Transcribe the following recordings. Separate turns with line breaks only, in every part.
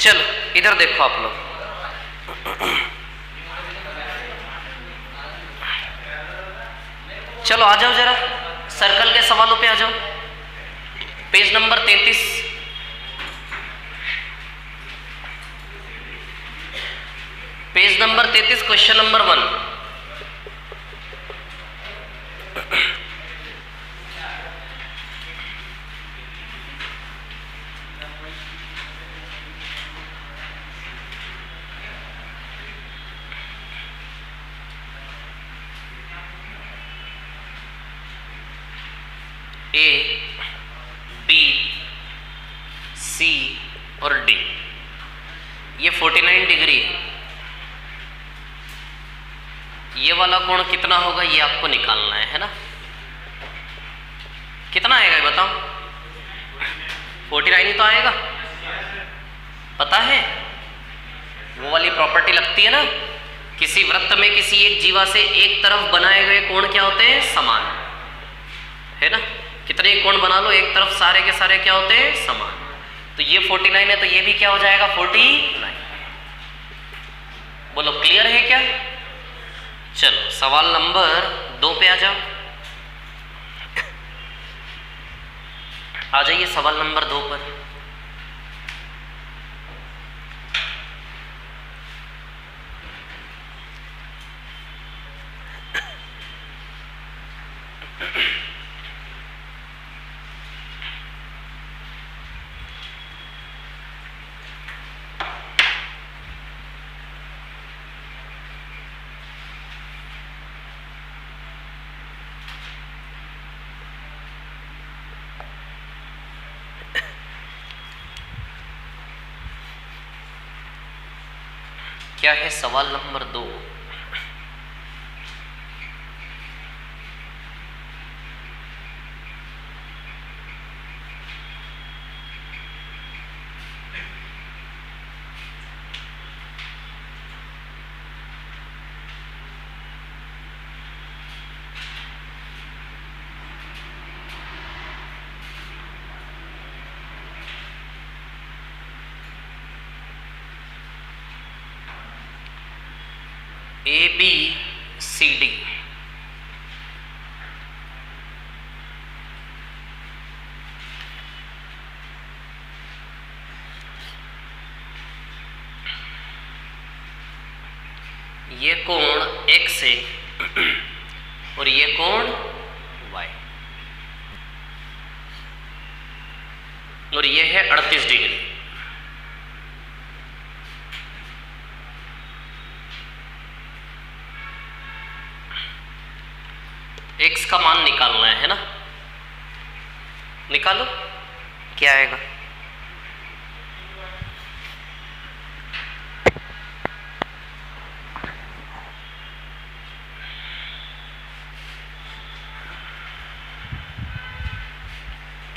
चलो इधर देखो आप लोग, चलो आ जाओ जरा सर्कल के सवालों पे आ जाओ। Page number 33, page number 33, question number 1। ए, बी, सी और डी, ये 49 डिग्री है। ये वाला कोण कितना होगा ये आपको निकालना है ना? कितना आएगा ये बताओ? 49 ही तो आएगा। पता है वो वाली प्रॉपर्टी लगती है ना, किसी वृत्त में किसी एक जीवा से एक तरफ बनाए गए कोण क्या होते हैं? समान, है ना? कितने कोण बना लो एक तरफ सारे के सारे क्या होते हैं? समान। तो ये 49 है तो ये भी क्या हो जाएगा? 49। बोलो क्लियर है क्या? चलो सवाल नंबर 2 पे आ जाओ। आ जाइए सवाल नंबर 2 पर। क्या है सवाल number 2? A B C D, ये कोण x है और ये कोण y, और ये है 38 डिग्री। x का मान निकालना है ना? निकालो, क्या आएगा?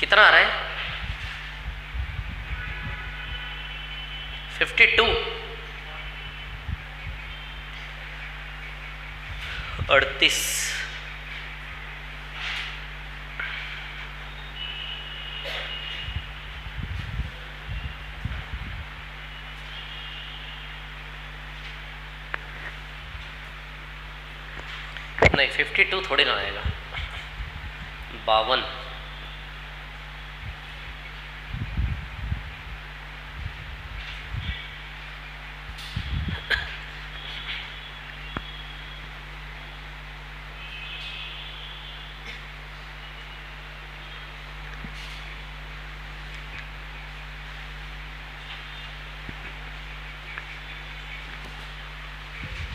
कितना आ रहा है? 52, 38, नहीं 52 थोड़ी ना आएगा, 52।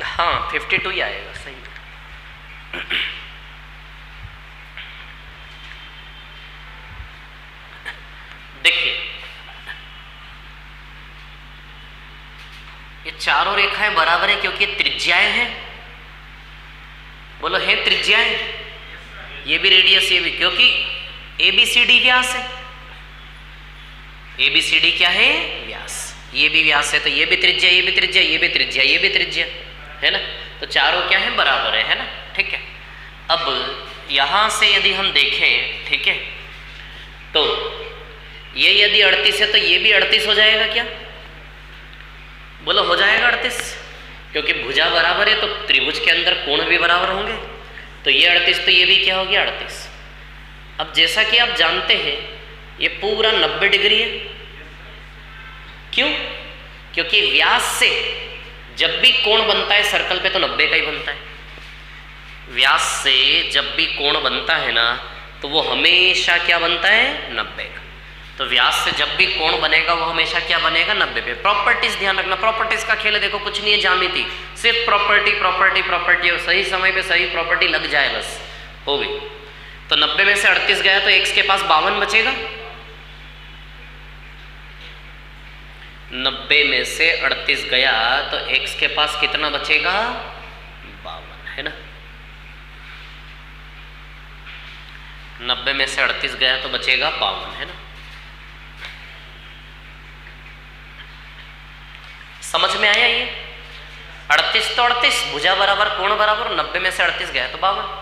हाँ 52 ही आएगा, सही। देखिए ये चारों रेखाएं बराबर है क्योंकि त्रिज्याएं हैं। बोलो है त्रिज्याएं, ये भी रेडियस, ये भी, क्योंकि ABCD व्यास है। ABCD क्या है? व्यास। ये भी व्यास है तो ये भी त्रिज्या, ये भी त्रिज्या, ये भी त्रिज्या, ये भी त्रिज्या, है ना? तो चारों क्या है? बराबर है ना? ठीक है। अब यहां से यदि हम देखें, ठीक है, तो ये यदि 38 है तो ये भी 38 हो जाएगा क्या? बोलो हो जाएगा 38, क्योंकि भुजा बराबर है तो त्रिभुज के अंदर कोण भी बराबर होंगे, तो ये 38 तो ये भी क्या हो गया 38। अब जैसा कि आप जानते हैं ये पूरा 90 डिग्री है। क्यों? क्योंकि व्यास से जब भी कोण बनता है सर्कल पे तो 90 का ही बनता है। व्यास से जब भी कोण बनता है ना तो वो हमेशा क्या बनता है 90 का। तो व्यास से जब भी कोण बनेगा वो हमेशा क्या बनेगा 90 पे। प्रॉपर्टीज ध्यान रखना, प्रॉपर्टीज का खेल है, देखो कुछ नहीं है ज्यामिति, सिर्फ प्रॉपर्टी प्रॉपर्टी प्रॉपर्टी, और सही समय पे सही प्रॉपर्टी लग जाए बस हो गई। तो 90 में से 38 गया तो x के पास 52 बचेगा। 90 में से 38 गया तो x के पास कितना बचेगा 52, है ना। 90 में से 38 गया तो बचेगा 52, है ना। समझ में आया ये? 38 तो 38, भुजा बराबर कोण बराबर, 90 में से 38 गया तो 52।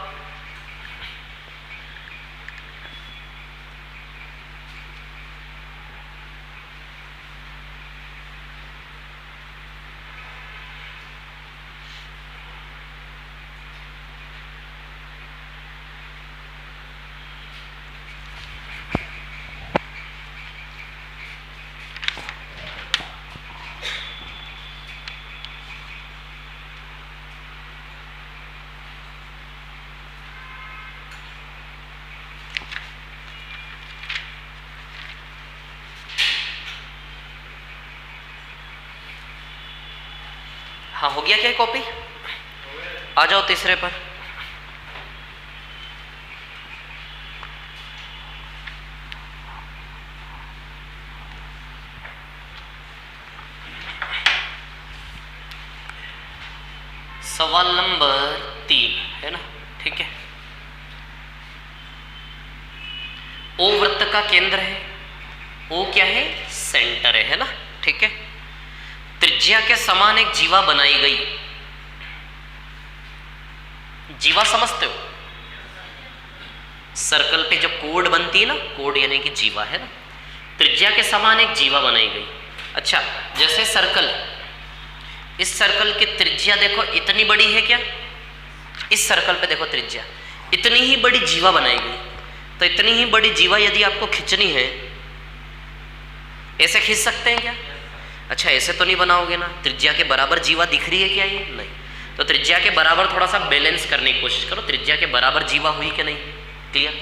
हाँ हो गया क्या कॉपी? आ जाओ तीसरे पर। सवाल नंबर 3 है ना, ठीक है। ओ वृत्त का केंद्र है, ओ क्या है सेंटर है ना, ठीक है। त्रिज्या के समान एक जीवा बनाई गई। जीवा समझते हो? सर्कल पे जो कोड बनती है ना, कोड यानी कि जीवा है ना। त्रिज्या के समान एक जीवा बनाई गई। अच्छा, जैसे सर्कल, इस सर्कल की त्रिज्या देखो इतनी बड़ी है क्या? इस सर्कल पे देखो त्रिज्या इतनी ही बड़ी जीवा बनाई गई। तो इतनी ही बड़ी जीवा यदि आपको खींचनी है, ऐसे खींच सकते हैं क्या? अच्छा ऐसे तो नहीं बनाओगे ना, त्रिज्या के बराबर जीवा दिख रही है क्या ये? नहीं। तो त्रिज्या के बराबर थोड़ा सा बैलेंस करने की कोशिश करो, त्रिज्या के बराबर जीवा हुई कि नहीं, क्लियर।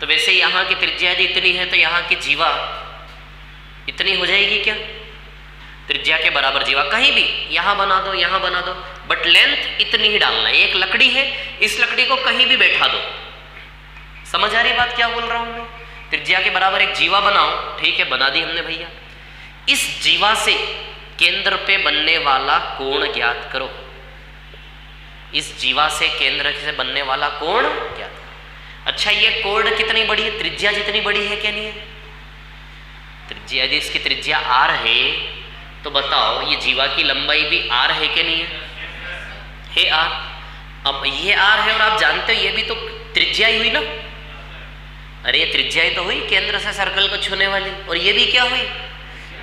तो वैसे यहाँ की त्रिज्या यदि इतनी है तो यहाँ की जीवा इतनी हो जाएगी क्या? त्रिज्या के बराबर जीवा कहीं भी यहाँ बना दो, यहाँ बना दो, बट लेंथ इतनी ही डालना है। एक लकड़ी है, इस लकड़ी को कहीं भी बैठा दो। समझ आ रही बात क्या बोल रहा हूँ मैं? त्रिज्या के बराबर एक जीवा बनाओ, ठीक है, बना दी हमने भैया। इस जीवा से केंद्र पे बनने वाला कोण ज्ञात करो। इस जीवा से केंद्र से बनने वाला कोण ज्ञात करो। अच्छा ये कोण कितनी बड़ी है? त्रिज्या जितनी बड़ी है क्या नहीं है? त्रिज्या यदि इसकी त्रिज्या r है तो बताओ ये जीवा की लंबाई भी r है कि नहीं है r। अब ये r है और आप जानते हो ये भी तो त्रिज्या ही हुई ना। अरे ये त्रिज्या ही तो हुई केंद्र से सर्कल को छूने वाली, और ये भी क्या हुई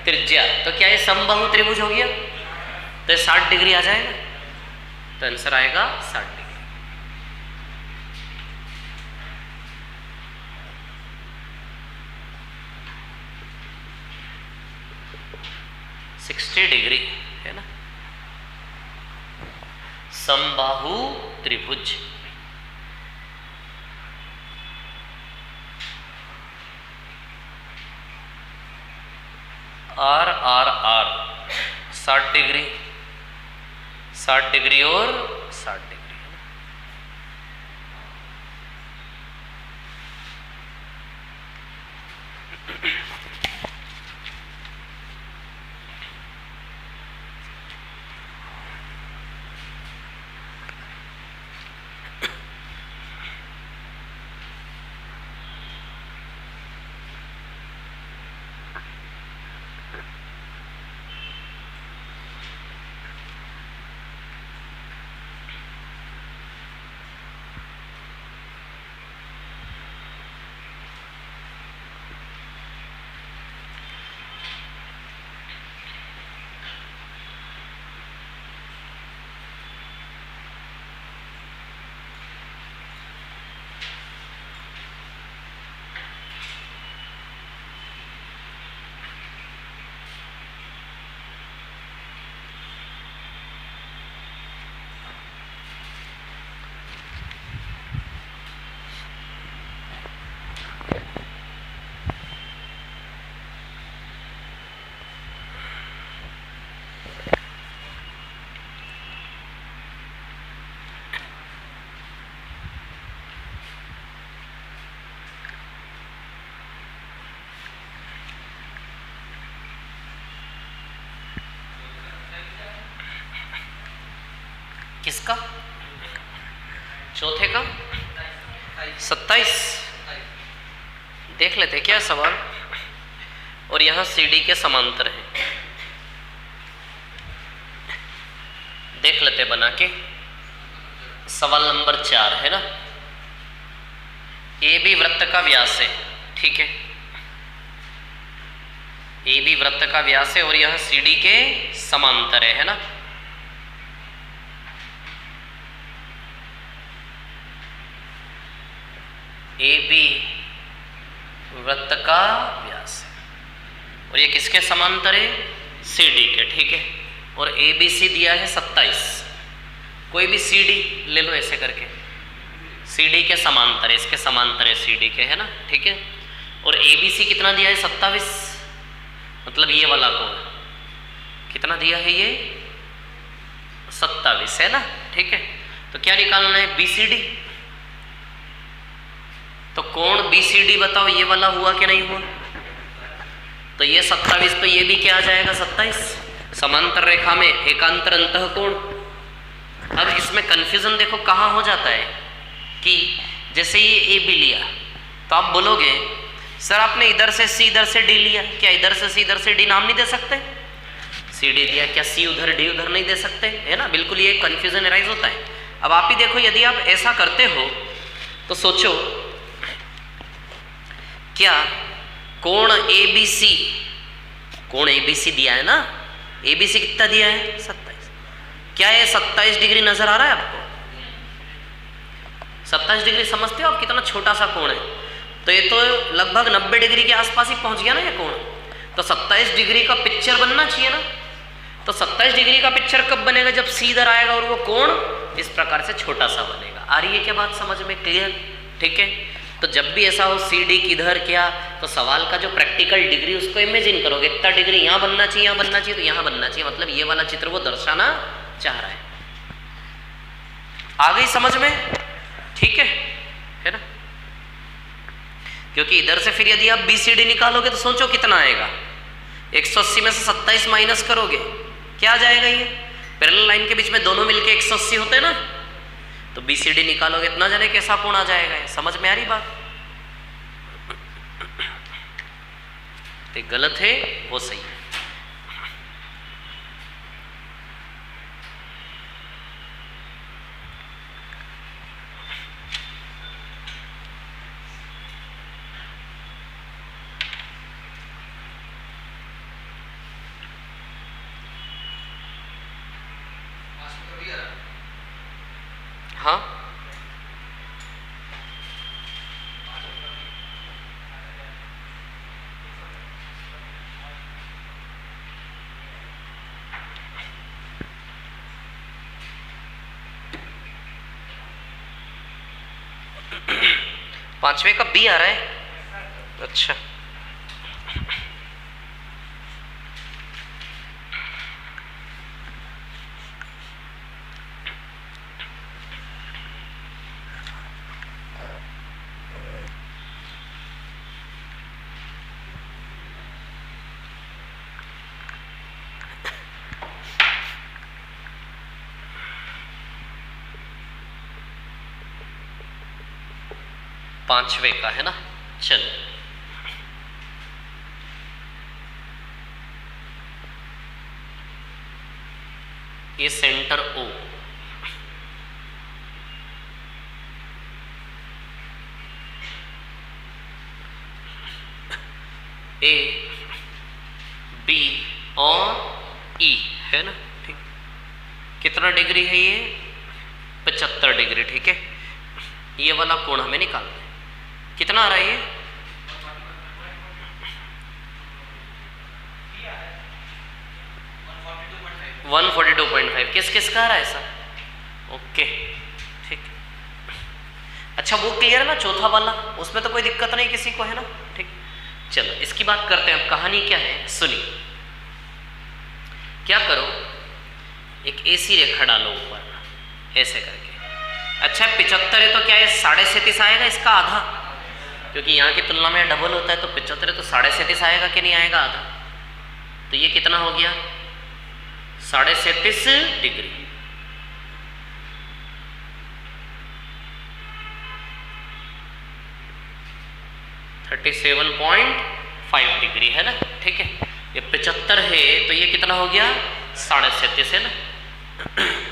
त्रिज्या। तो क्या ये समबाहु त्रिभुज हो गया? तो 60 डिग्री आ जाएगा। तो आंसर आएगा 60 डिग्री। 60 डिग्री है ना, समबाहु त्रिभुज। आर आर आर 60 डिग्री, 60 डिग्री और 60 डिग्री। किसका? चौथे का 27। देख लेते क्या सवाल। और यहाँ CD के समांतर है, देख लेते बना के। सवाल नंबर 4 है ना। AB वृत्त का व्यास है, ठीक है। AB वृत्त का व्यास है और यह CD के समांतर है ना। AB वृत्त का व्यास है और ये किसके समांतर है? CD के, ठीक है। और ABC दिया है 27। कोई भी CD ले लो ऐसे करके, CD के समांतर है, इसके समांतर है CD के, है ना, ठीक है। और ABC कितना दिया है? 27, मतलब ये वाला कोण कितना दिया है? ये 27 है ना, ठीक है। तो क्या निकालना है? BCD। तो कोण BCD बताओ ये वाला हुआ कि नहीं हुआ? तो ये 27, तो ये भी क्या आ जाएगा? 27। समांतर रेखा में एकांतर अंतःकोण। अब इसमें कंफ्यूजन देखो कहाँ हो जाता है कि जैसे ये AB लिया तो आप बोलोगे सर आपने इधर से C इधर से D लिया, क्या इधर से C इधर से D नाम नहीं दे सकते? CD दिया, क्या C उधर D उधर नहीं दे सकते? है ना, बिल्कुल ये कंफ्यूजन अराइज होता है। अब आप ही देखो, यदि आप ऐसा करते हो तो सोचो क्या कोण ABC, कोण ABC दिया है ना, ABC कितना दिया है? 27। क्या ये 27 डिग्री नजर आ रहा है आपको? 27 डिग्री समझते हो आप कितना छोटा सा कोण है? तो ये तो लगभग 90 डिग्री के आसपास ही पहुंच गया ना ये कोण। तो 27 डिग्री का पिक्चर बनना चाहिए ना। तो 27 डिग्री का पिक्चर कब बनेगा? जब C इधर आएगा और वो कोण इस प्रकार से छोटा सा बनेगा। आ रही है क्या बात समझ में? क्लियर, ठीक है। तो जब भी ऐसा हो CD किधर क्या, तो सवाल का जो प्रैक्टिकल डिग्री उसको इमेजिन करोगे, इतना डिग्री यहाँ बनना चाहिए, यहाँ बनना चाहिए, तो यहाँ बनना चाहिए, मतलब ये वाला चित्र वो दर्शाना चाह रहा है। आ गई समझ में? ठीक है ना। क्योंकि इधर से फिर यदि आप BCD निकालोगे तो सोचो कितना आएगा। 180 में से 27 माइनस करोगे, क्या आ जाएगा? ये पैरेलल लाइन के बीच में दोनों मिलके 180 होते हैं ना, तो BCD निकालोगे, इतना जाने कैसा कोण आ जाएगा। ये समझ में आ रही बात? तो गलत है वो सही है। हाँ, पांचवे का B आ रहा है। अच्छा, पांचवे का है ना। चल, ये सेंटर O, A, B और E है ना, ठीक। कितना डिग्री है ये? 75 डिग्री, ठीक है। ये वाला कोण हमें निकालना है। कितना आ रहा है ये? 142.5। किस किस का आ रहा है ऐसा? ओके, ठीक। अच्छा, वो क्लियर है ना चौथा वाला? उसमें तो कोई दिक्कत नहीं किसी को, है ना, ठीक। चलो इसकी बात करते हैं। कहानी क्या है सुनिए। क्या करो, एक AC रेखा डालो ऊपर ऐसे करके। अच्छा, 75 है तो क्या है 37.5 आएगा इसका आधा, क्योंकि यहाँ की तुलना में डबल होता है। तो 75 है तो 37.5 आएगा कि नहीं आएगा? आधा। तो ये कितना हो गया? 37.5 डिग्री। 37.5 डिग्री है ना, ठीक है। ये 75 है तो ये कितना हो गया, 37.5 है ना।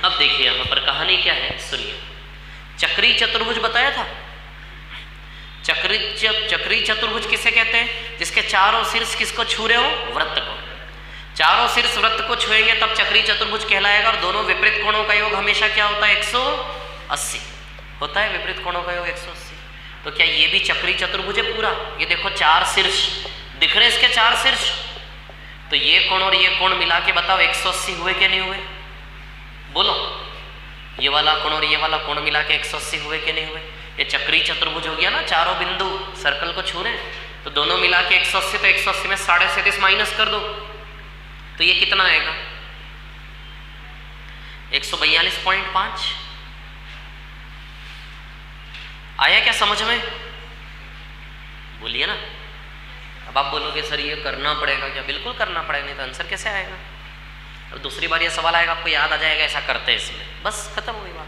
अब देखिए यहाँ पर कहानी क्या है, सुनिए। चक्री चतुर्भुज बताया था। चक्री चतुर्भुज किसे कहते हैं, जिसके चारों शीर्ष किसको छू रहे हो, वृत्त को। चारों शीर्ष वृत्त को छुएंगे तब चक्री चतुर्भुज कहलाएगा। और दोनों विपरीत कोणों का योग हमेशा क्या होता है, 180 होता है, विपरीत कोणों का योग 180। तो क्या ये भी चक्री चतुर्भुज है पूरा? ये देखो 4 शीर्ष दिख रहे हैं इसके, 4 शीर्ष। तो ये कोण और ये कोण मिला के बताओ 180 हुए कि नहीं हुए, बोलो। ये वाला कोण और ये वाला कोण मिला के 180 हुए कि नहीं हुए? ये चक्री चतुर्भुज हो गया ना, चारों बिंदु सर्कल को छू रहे हैं तो दोनों मिला के 180। तो 180 में 37.5 माइनस कर दो तो ये कितना आएगा, 142.5। आया क्या समझ में? बोलिए ना। अब आप बोलोगे सर ये करना पड़ेगा क्या? बिल्कुल करना पड़ेगा, नहीं तो आंसर कैसे आएगा। और दूसरी बार ये सवाल आएगा आपको याद आ जाएगा ऐसा करते हैं इसमें, बस खत्म हो गई बात।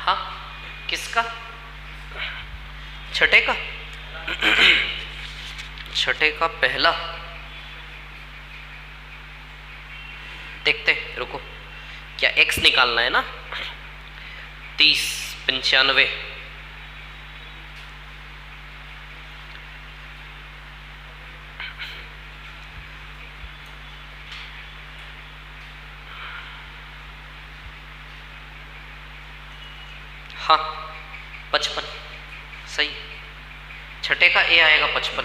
हाँ, किसका? छठे का? छठे का पहला देखते, रुको। क्या x निकालना है ना, 30, 95। हाँ 55 सही। छठे का ए आएगा 55।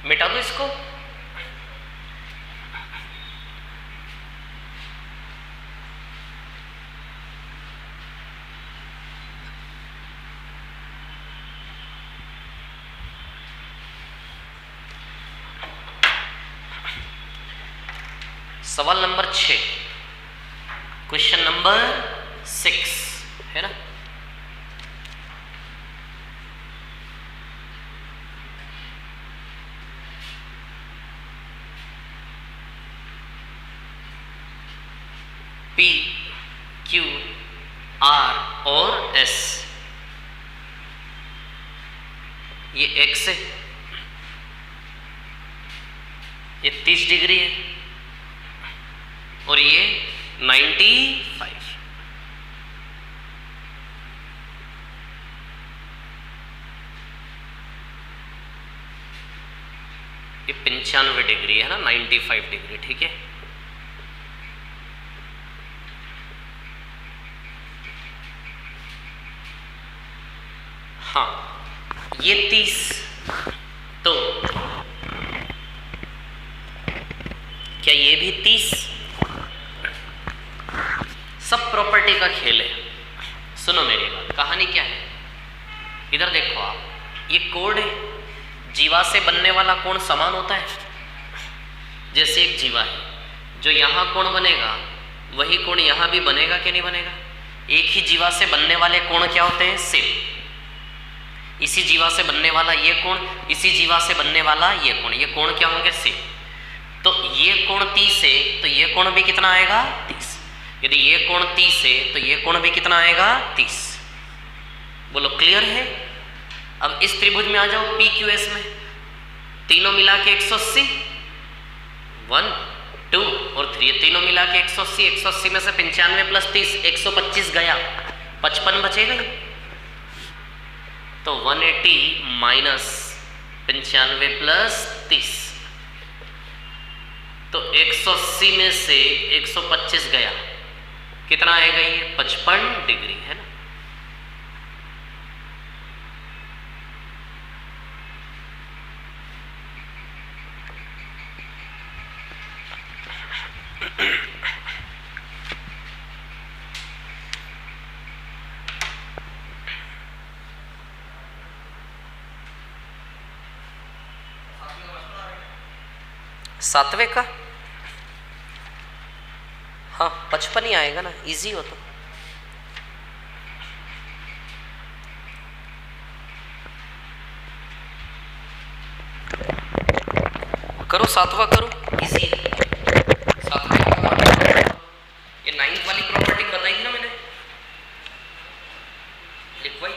मिटा दो इसको। सवाल नंबर 6, क्वेश्चन नंबर 6 है ना। P, Q, R और S, ये X है, ये 30 डिग्री है और ये 95। ये 95 डिग्री है ना, 95 डिग्री, ठीक है। हाँ ये 30, तो क्या ये भी 30? सब प्रॉपर्टी का खेल है। सुनो मेरी बात, कहानी क्या है, इधर देखो आप, ये कोण है, जीवा से बनने वाला कोण समान होता है। जैसे एक जीवा है, जो यहाँ कोण बनेगा वही कोण यहाँ भी बनेगा कि नहीं बनेगा? एक ही जीवा से बनने वाले कोण क्या होते हैं? सेम। इसी जीवा से बनने वाला ये कोण, इसी जीवा से बनने वाला ये कोण क्या होंगे? सेम। तो ये कोण 30 है, तो ये कोण भी कितना आएगा? 30। यदि ये कोण 30 है तो ये कोण भी कितना आएगा? 30। बोलो क्लियर है? अब इस त्रिभुज में आ जाओ, PQS में, तीनों मिला के 180, 1 2 और 3, तीनों मिला के 180, 180 में से 95 प्लस 30, 125 गया, 55 बचेगा। तो 180 माइनस 95 प्लस 30, तो 180 में से 125 गया, कितना आएगा? ये 55 डिग्री है ना। सातवें का हाँ 55 ही आएगा ना, इजी हो तो। करो सातवां करो, इजी है। सातवें का ये 9th वाली प्रॉपर्टी बताई थी ना मैंने, लिखवाई।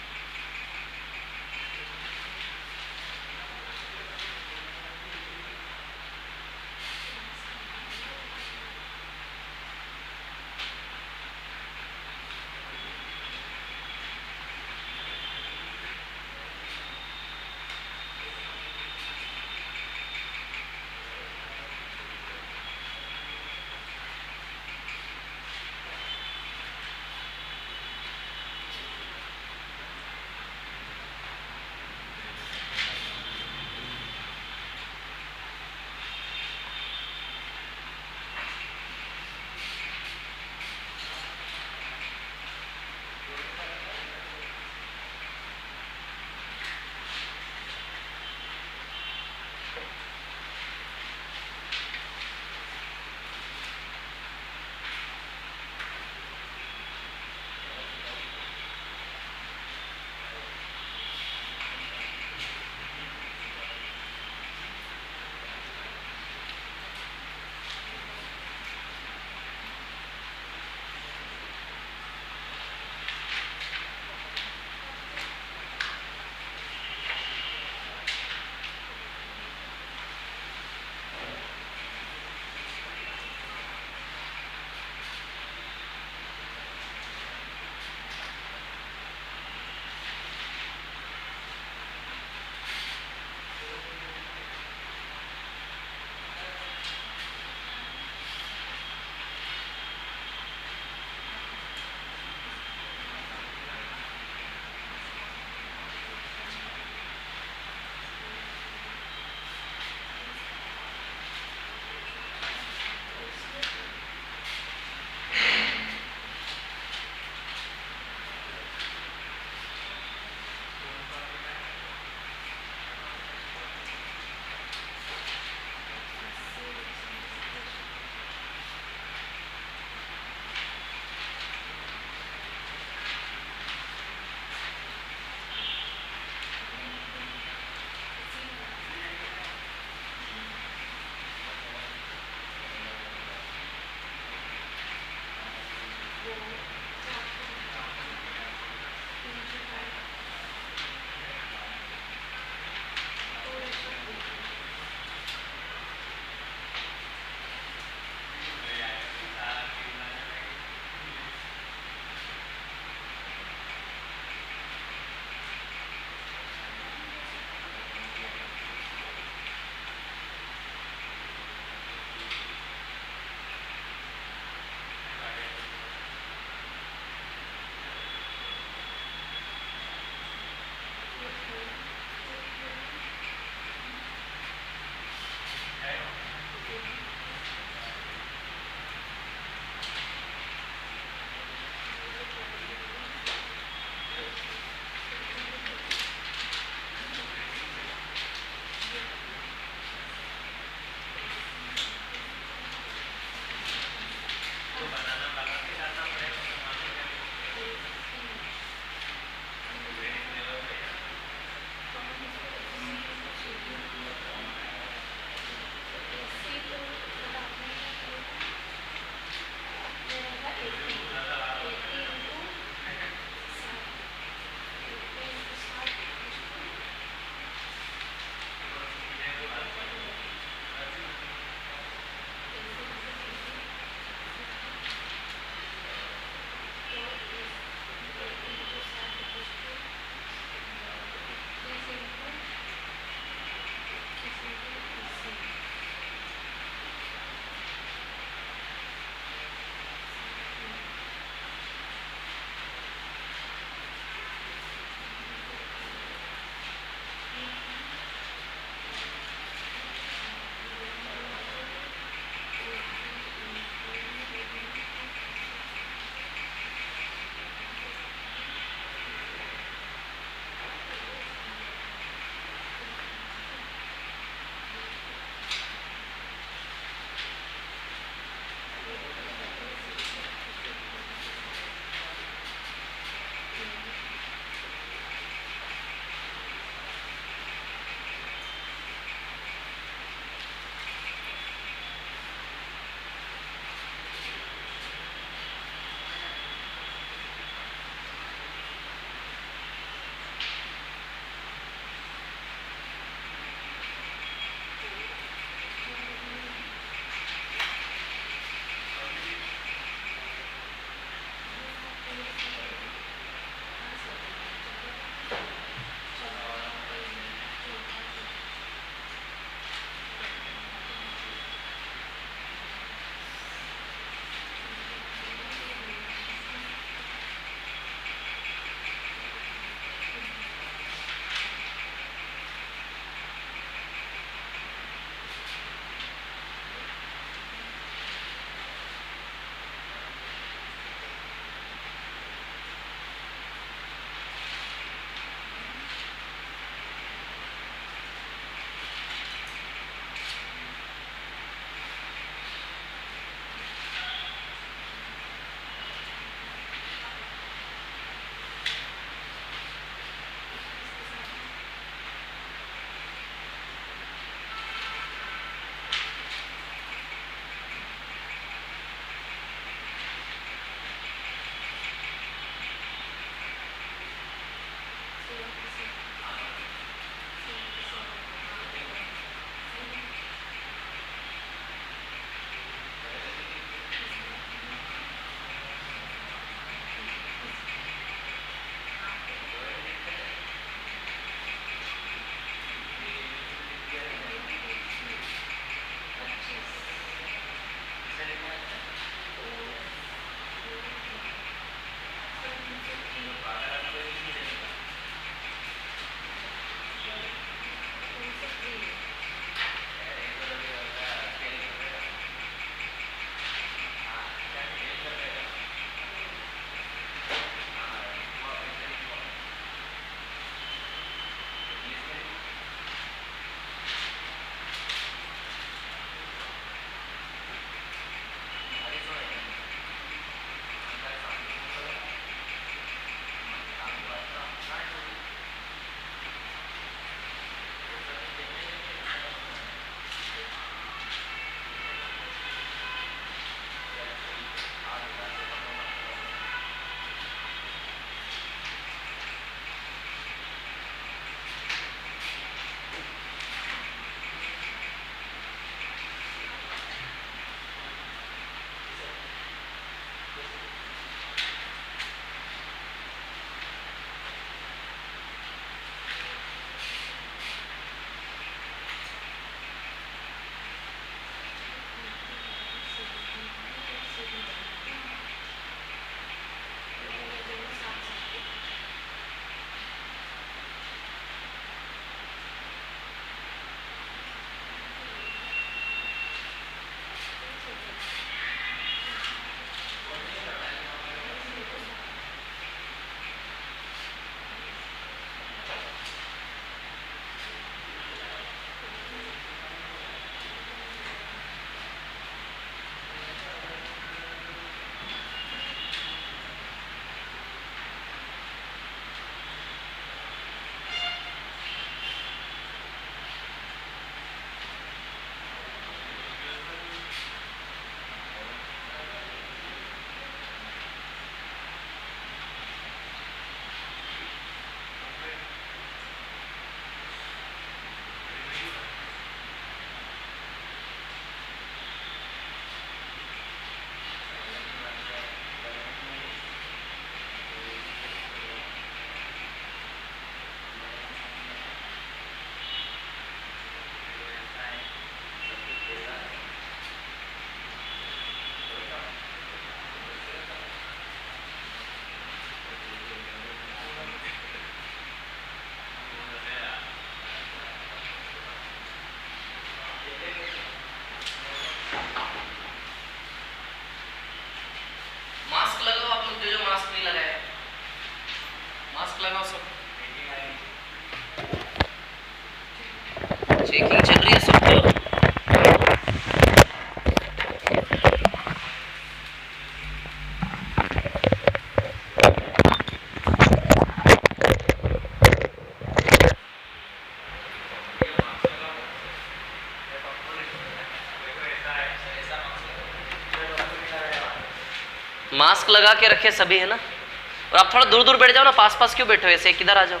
मास्क लगा के रखे सभी, है ना। और आप थोड़ा दूर दूर बैठ जाओ ना, पास पास क्यों बैठे हो ऐसे, किधर आ जाओ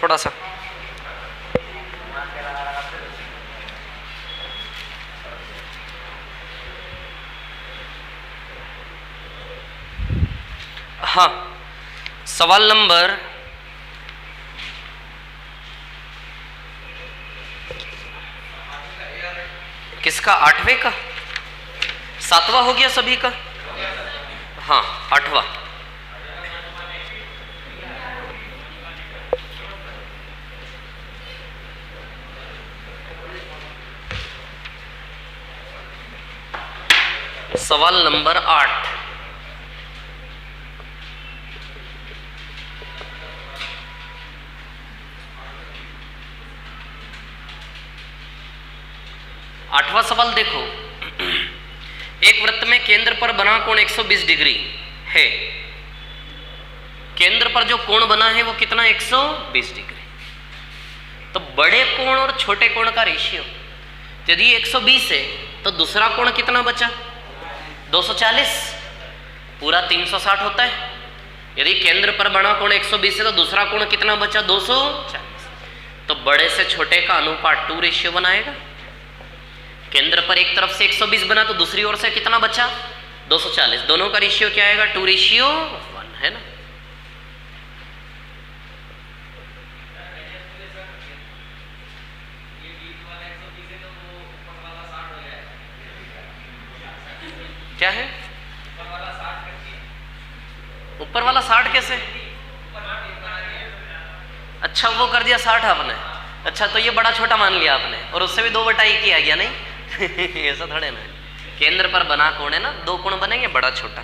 थोड़ा सा। हाँ, सवाल नंबर किसका, 8वें का, 7वां हो गया सभी का। हाँ 8वां। सवाल नंबर 8, आठवां सवाल देखो। एक वृत्त में केंद्र पर बना कोण 120 डिग्री है। केंद्र पर जो कोण बना है वो कितना, 120 डिग्री। तो बड़े कोण और छोटे कोण का रेशियो, यदि 120 है तो दूसरा कोण कितना बचा, 240, पूरा 360 होता है। यदि केंद्र पर बना कोण 120 है तो दूसरा कोण कितना बचा, 240। तो बड़े से छोटे का अनुपात 2 रेशियो बनाएगा। केंद्र पर एक तरफ से 120 बना तो दूसरी ओर से कितना बचा, 240। दोनों का रेशियो क्या आएगा, 2:1, है ना। क्या है, ऊपर वाला 60 कैसे, अच्छा वो कर दिया 60 आपने, अच्छा तो ये बड़ा छोटा मान लिया आपने, और उससे भी 2/1 किया गया, नहीं ऐसा थोड़े ना। केंद्र पर बना कोण है ना, 2 कोण बनेंगे, बड़ा छोटा।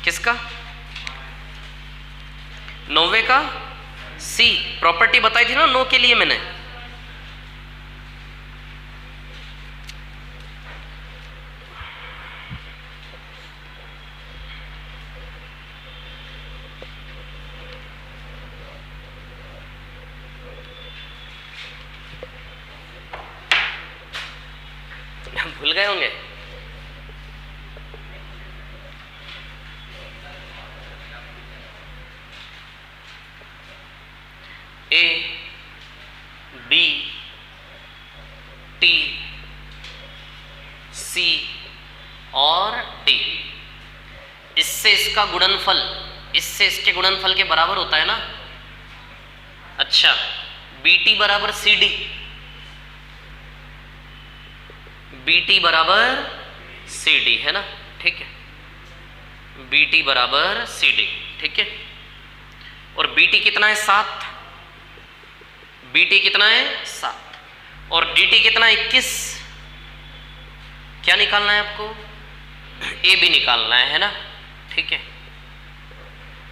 किसका, 9वें का सी। प्रॉपर्टी बताई थी ना 9 के लिए मैंने। भूल गए होंगे। ए बी टी सी और डी, इससे इसका गुणनफल इससे इसके गुणनफल के बराबर होता है ना। अच्छा, बी टी बराबर सी डी, बी टी बराबर सी डी, है ना, ठीक है। बी टी बराबर सी डी, ठीक है। और बी टी कितना है, 7। बी टी कितना है, 7। और डी टी कितना है, 21। क्या निकालना है आपको, ए बी निकालना है ना, ठीक है।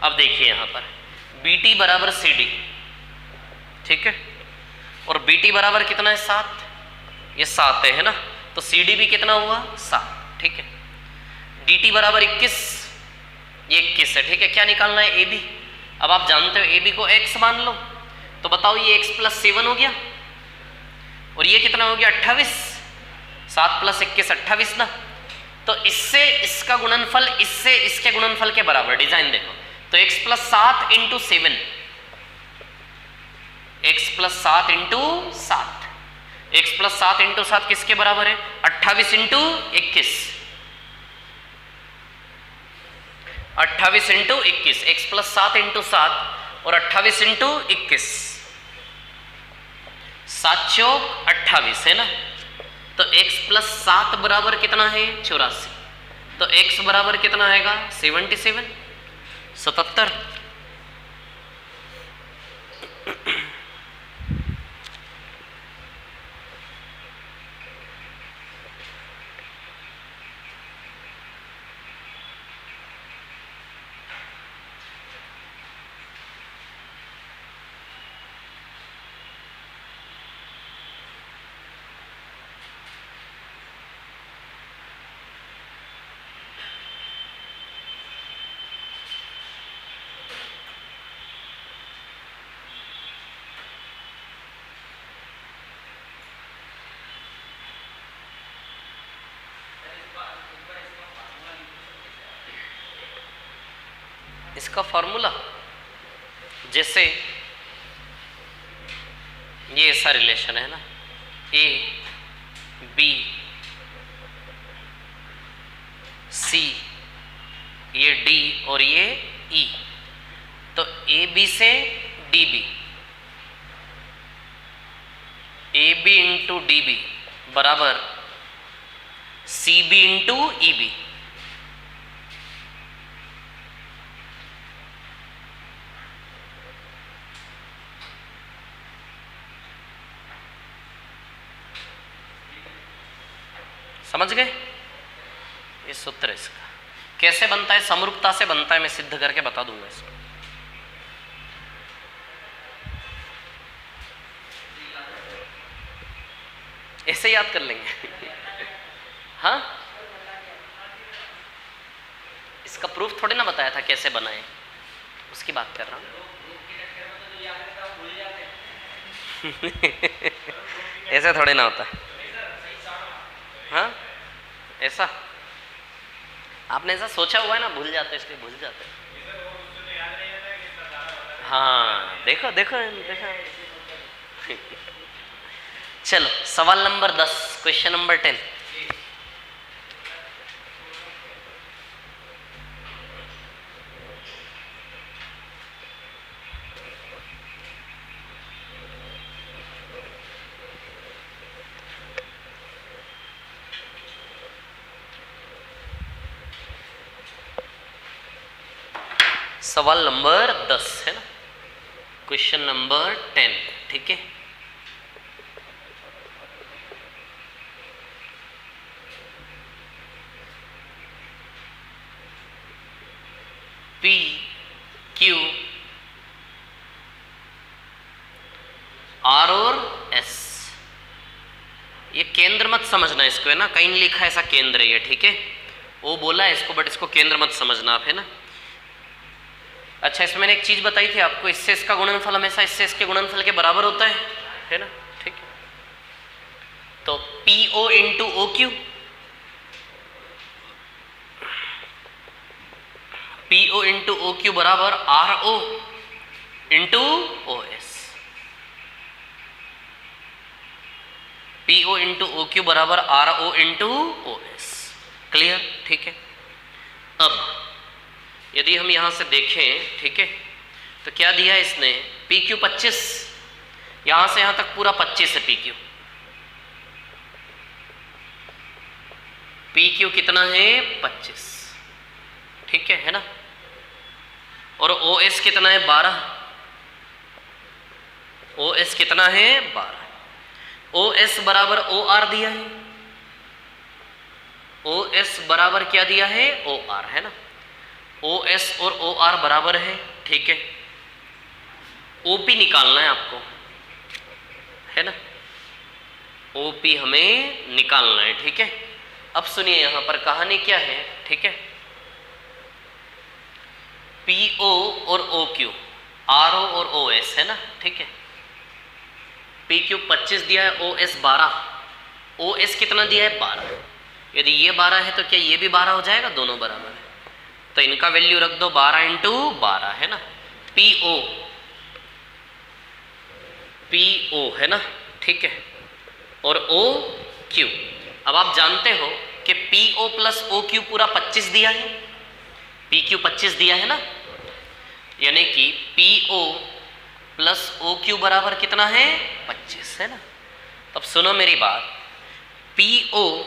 अब देखिए यहां पर बी टी बराबर सी डी, ठीक है। और बी टी बराबर कितना है, 7, ये 7 है ना। तो सी डी भी कितना हुआ, 7, ठीक है। डी टी बराबर 21, ये 21 है, ठीक है। क्या निकालना है, ए बी। अब आप जानते हो ए बी को x मान लो, तो बताओ ये x + 7 हो गया, और ये कितना हो गया, 28। 7 + 21 28 ना। तो इससे इसका गुणनफल इससे इसके गुणनफल के बराबर, डिजाइन देखो। तो x + 7 × 7, x + 7 × 7, x + 7 × 7 किसके बराबर है, 28 × 21, 28 × 21, x + 7 × 7 और 28 × 21, 7 चौक 28, है ना। तो x + 7 बराबर कितना है, 84। तो x बराबर कितना आएगा, 77, 77। इसका फॉर्मूला, जैसे ये ऐसा रिलेशन है ना, ए बी सी, ये डी और ये ई, तो ए बी से D B, A B into D B बराबर C B into E B. समझ गए? ये सूत्र है इसका। कैसे बनता है? समरूपता से बनता है, मैं सिद्ध करके बता दूंगा इसको। ऐसे याद कर लेंगे। हाँ, इसका प्रूफ थोड़ी ना बताया था कैसे बनाए, उसकी बात कर रहा हूं। ऐसे थोड़ी ना होता। हाँ, ऐसा आपने ऐसा सोचा हुआ है ना, भूल जाते इसलिए भूल जाते। हाँ, देखो देखो देखो। चलो सवाल नंबर 10, क्वेश्चन नंबर 10। सवाल नंबर 10 है ना, क्वेश्चन नंबर 10, ठीक है। पी क्यू आर और एस, ये केंद्र मत समझना इसको, है ना, कहीं नहीं लिखा ऐसा केंद्र है ये, ठीक है। वो बोला है इसको, बट इसको केंद्र मत समझना आप, है ना। अच्छा, इसमें मैंने एक चीज बताई थी आपको, इससे इसका गुणनफल हमेशा इससे इसके गुणनफल के बराबर होता है ना, ठीक है। तो P O into O Q, P O into O Q बराबर R O into O S, P O into O Q बराबर R O into O S. Clear? ठीक है। अब यदि हम यहां से देखें, ठीक है, तो क्या दिया है इसने, पी क्यू 25, यहां से यहां तक पूरा 25 है पी क्यू। पी क्यू कितना है? 25, ठीक है ना। और ओ एस कितना है? 12। ओ एस कितना है? 12। ओ एस बराबर ओ आर दिया है, ओ एस बराबर क्या दिया है? ओ आर, है ना। ओ एस और ओ आर बराबर है, ठीक है। ओ पी निकालना है आपको, है ना, ओ पी हमें निकालना है, ठीक है। अब सुनिए यहां पर कहानी क्या है, ठीक है। पी ओ और ओ क्यू, आर ओ और ओ एस, है ना, ठीक है। पी क्यू 25 दिया है, ओ एस 12, ओ एस कितना दिया है? 12। यदि ये 12 है तो क्या ये भी 12 हो जाएगा? दोनों बराबर है, तो इनका वैल्यू रख दो 12 इंटू 12, है ना। पी ओ है ना, ठीक है, और ओ क्यू। अब आप जानते हो कि P O plus O Q पूरा 25 दिया है, पी क्यू 25 दिया है ना, यानी कि P O plus O Q बराबर कितना है? 25, है ना। तब सुनो मेरी बात, P O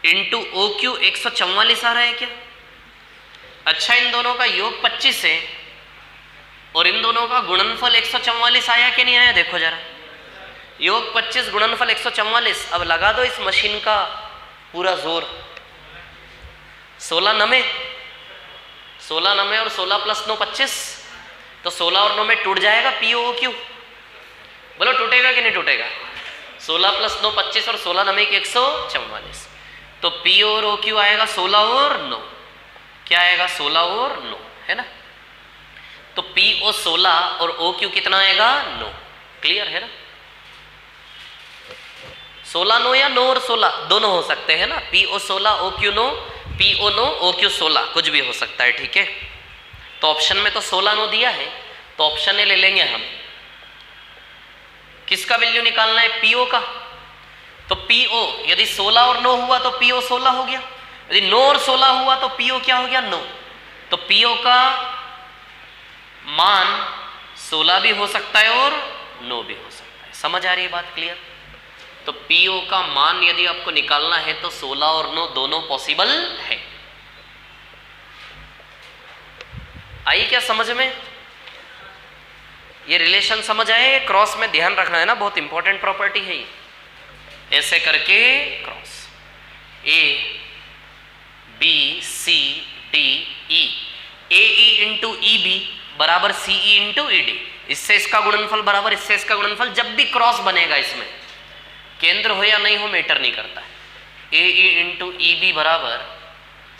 into O Q 144 आ रहा है क्या? अच्छा, इन दोनों का योग 25 है और इन दोनों का गुणनफल 144 आया कि नहीं आया? देखो जरा, योग 25 गुणनफल 144। अब लगा दो इस मशीन का पूरा जोर, 16 नमे, 16 नमे और 16 प्लस 9 25, तो 16 और 9 में टूट जाएगा पी ओ क्यू। बोलो टूटेगा कि नहीं टूटेगा? 16 प्लस 9 25 और 16 नमे के 144, तो पी और ओ क्यू आएगा 16 और 9, क्या आएगा? 16 और 9, है ना। तो पी ओ 16 और ओ क्यू कितना आएगा? 9। क्लियर है ना। 16 9 या 9 और 16 दोनों हो सकते हैं ना, P O 16 O Q 9, P O 9 O Q 16, कुछ भी हो सकता है, ठीक है तो ऑप्शन में तो 16 नो दिया है, तो ऑप्शन ए ले लेंगे हम। किसका वैल्यू निकालना है? पीओ का। तो पीओ यदि 16 और 9 हुआ तो पीओ 16 हो गया, यदि 9 और 16 हुआ तो पीओ क्या हो गया? 9। तो पीओ का मान 16 भी हो सकता है और 9 भी हो सकता है। समझ आ रही है बात? क्लियर? तो पीओ का मान यदि आपको निकालना है तो 16 और 9 दोनों पॉसिबल है। आई क्या समझ में? ये रिलेशन समझ आए? क्रॉस में ध्यान रखना है ना, बहुत इंपॉर्टेंट प्रॉपर्टी है ये। ऐसे करके cross A B C D E, A E into E B बराबर सी ई इंटू ई डी। इससे इसका गुणनफल बराबर इससे इसका गुणनफल। जब भी क्रॉस बनेगा इसमें केंद्र हो या नहीं हो मैटर नहीं करता है। ए ई इंटू ई बी बराबर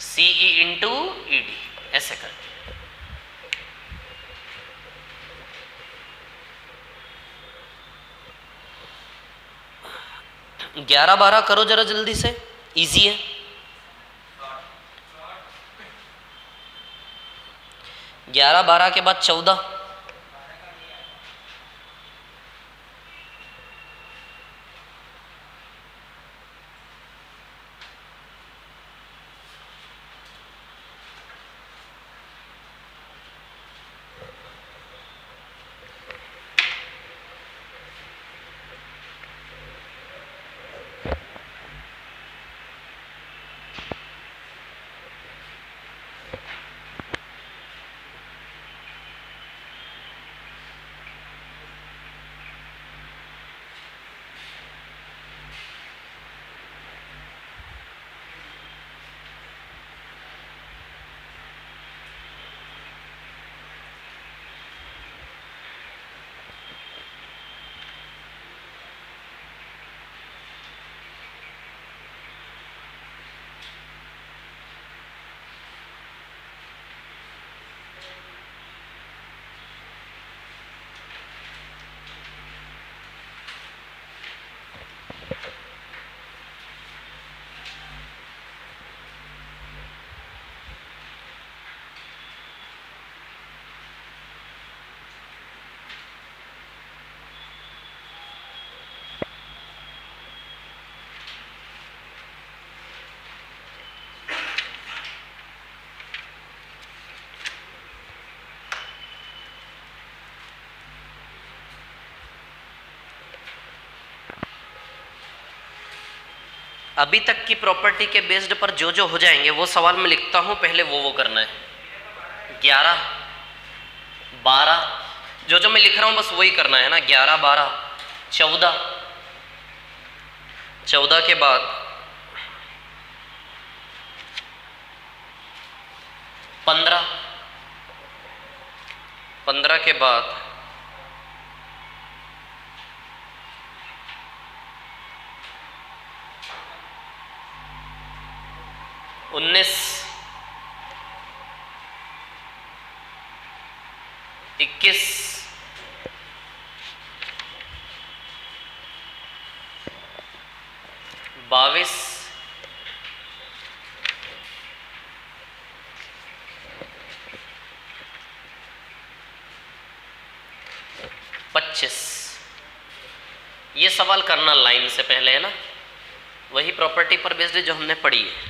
सी ई इंटू ई डी, ऐसे करके। 11-12 करो जरा जल्दी से, इजी है। 11-12 के बाद 14, अभी तक की प्रॉपर्टी के बेस्ड पर जो जो हो जाएंगे वो सवाल में लिखता हूं, पहले वो करना है। 11-12 जो जो मैं लिख रहा हूं बस वही करना है ना। 11-12 14, 14 के बाद 15, 15 के बाद 19, 21, 22, 25। ये सवाल करना लाइन से पहले है ना, वही प्रॉपर्टी पर बेस्ड है जो हमने पढ़ी है।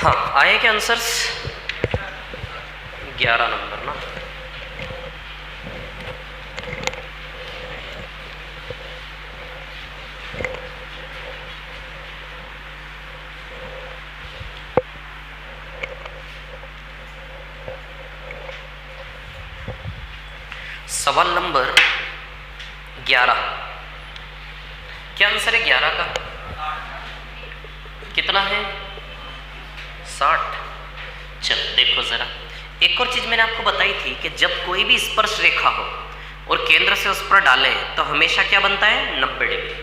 हाँ, आए क्या आंसर्स? 11 नंबर ना। सवाल नंबर 11, क्या आंसर है 11 का? कितना है? 60। चलो देखो जरा, एक और चीज मैंने आपको बताई थी कि जब कोई भी स्पर्श रेखा हो और केंद्र से उस पर डाले तो हमेशा क्या बनता है? 90 डिग्री।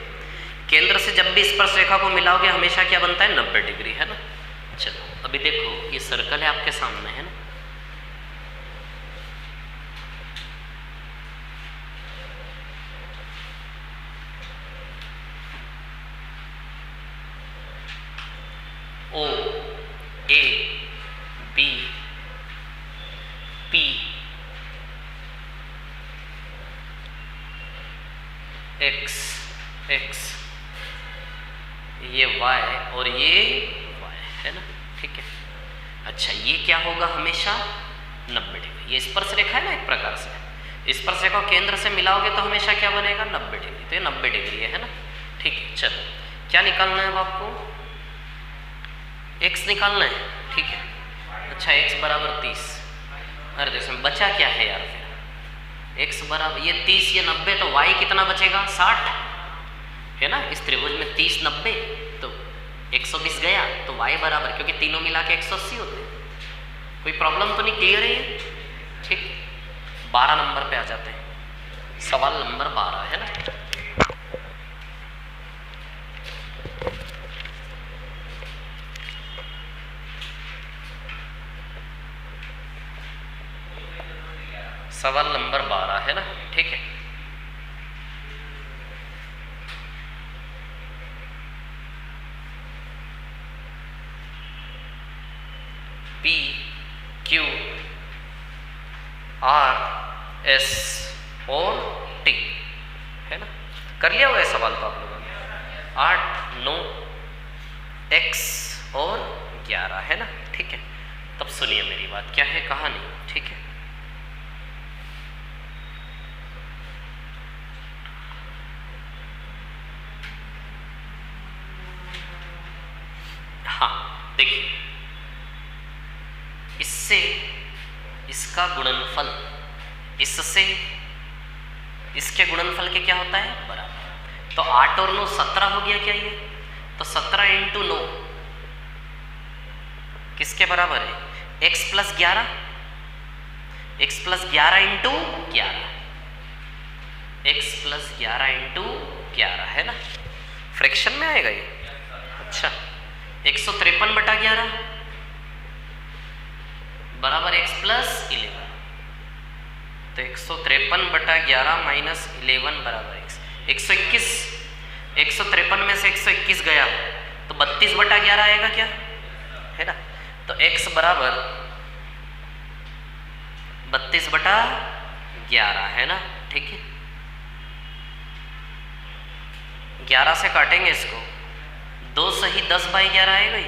केंद्र से जब भी स्पर्श रेखा को मिलाओगे हमेशा क्या बनता है? 90 डिग्री, है ना। चलो अभी देखो, ये सर्कल है आपके सामने, है ना। ओ, ए, बी, पी, एक्स, एक्स, ये वाई और ये वाई, है ना। ठीक है। अच्छा, ये क्या होगा? हमेशा 90 डिग्री। ये स्पर्श रेखा है ना एक प्रकार से, स्पर्श रेखा केंद्र से मिलाओगे तो हमेशा क्या बनेगा? 90 डिग्री। तो ये 90 डिग्री है ना। ठीक है। चलो क्या निकालना है अब आपको? x निकालना है। ठीक है। अच्छा, x बराबर 30। अरे देखो बचा क्या है यार? फिर x बराबर ये 30, ये 90, तो y कितना बचेगा? 60, है ना। इस त्रिभुज में 30 90 तो 120 गया, तो y बराबर, क्योंकि तीनों मिला के 180 होते हैं। कोई प्रॉब्लम तो नहीं? क्लियर है ये? ठीक। 12 नंबर पे आ जाते हैं। सवाल नंबर 12 है ना। सवाल नंबर 12 है ना। ठीक है। P, Q, R, S और T, है ना। कर लिया हुआ है सवाल तो आप लोगों ने। 8, 9, X और 11, है ना। ठीक है। तब सुनिए मेरी बात, क्या है कहानी। ठीक है। हाँ देखिए, इससे इसका गुणनफल इससे इसके गुणनफल के क्या होता है? बराबर। तो 8 और 9 17 हो गया क्या ये? तो 17 इंटू 9 किसके बराबर है? x plus 11, x plus 11 into 11, x plus 11 into 11, है ना। फ्रैक्शन में आएगा ये। अच्छा, 153 बटा 11 बराबर x प्लस 11, तो 153 बटा 11 माइनस 11 बराबर x। 121, 153 में से 121 गया तो 32 बटा 11 आएगा क्या? है ना। तो x बराबर 32 बटा 11, है ना। ठीक है। 11 से काटेंगे इसको, 2 सही 10/11 आएगा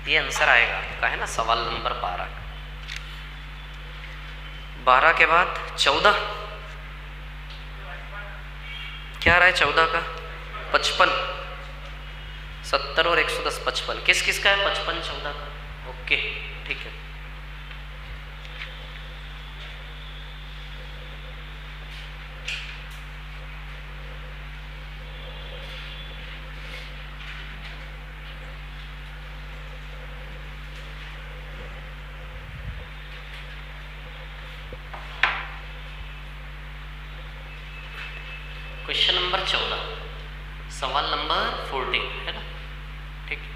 ये आंसर आएगा आपका, है ना। सवाल नंबर 12। 12 के बाद 14, क्या आ रहा है 14 का? 55, 70 और 110 55। किस किस का है? 55 14 का। ओके ठीक है। क्वेश्चन नंबर 14, सवाल नंबर 14, है ना। ठीक है।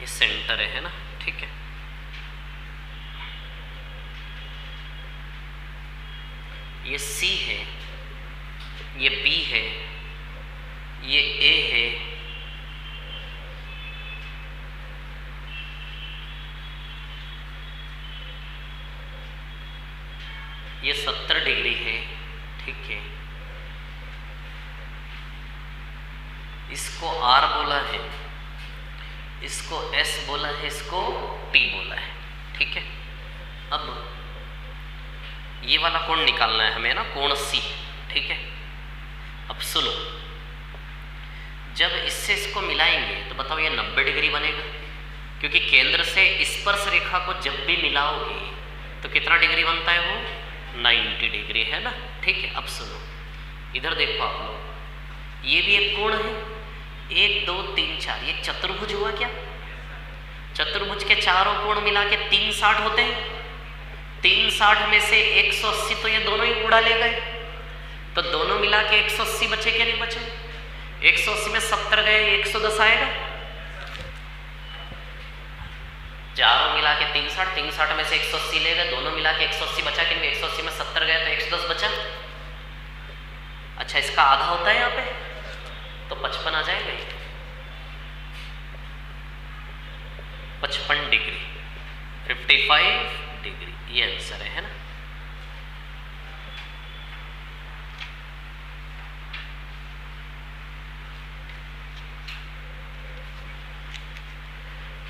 ये सेंटर है ना। ठीक है। ये C है ये B है, ये A है, ये 70 डिग्री है, ठीक है। इसको R बोला है, इसको S बोला है, इसको T बोला है, ठीक है। अब ये वाला कोण निकालना है हमें ना, कोण C, ठीक है। अब सुनो, जब इससे इसको मिलाएंगे तो बताओ ये 90 डिग्री बनेगा, क्योंकि केंद्र से स्पर्श रेखा को जब भी मिलाओगे तो कितना डिग्री बनता है वो, 90 डिग्री, है ना, ठीक है। अब सुनो, इधर देखो आप लोग, ये भी एक कोण है, 1 2 3 4, ये चतुर्भुज हुआ क्या? चतुर्भुज के चारों कोण मिला के 360 होते हैं। 360 में से 180 तो ये दोनों ही उड़ा ले गए, तो दोनों मिला के 180 बचे क्या नहीं बचे? 180 में 70 गए, 110 आएगा। चारों मिला के 360, 360 में से 180 ले गए, दोनों मिला के 180 बचा, कि 180 में 70 गए तो 110 बचा। अच्छा, इसका आधा होता है यहाँ पे, तो 55 आ जाएगा, 55 डिग्री, 55 डिग्री, ये आंसर है ना।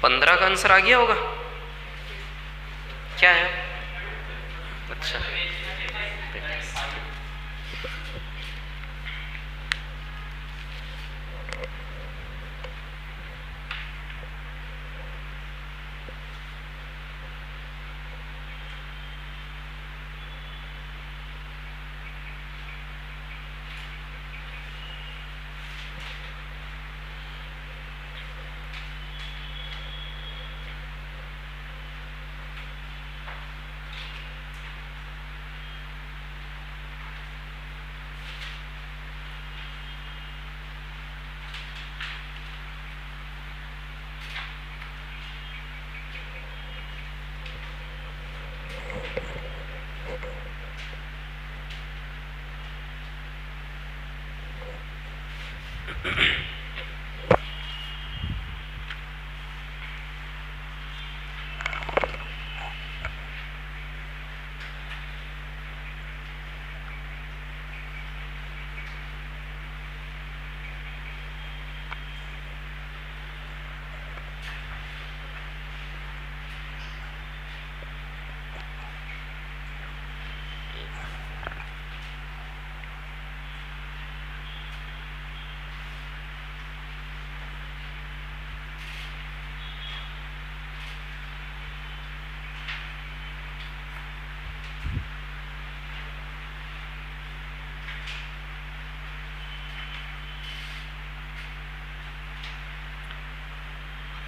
पंद्रह का आंसर आ गया होगा, क्या है? अच्छा,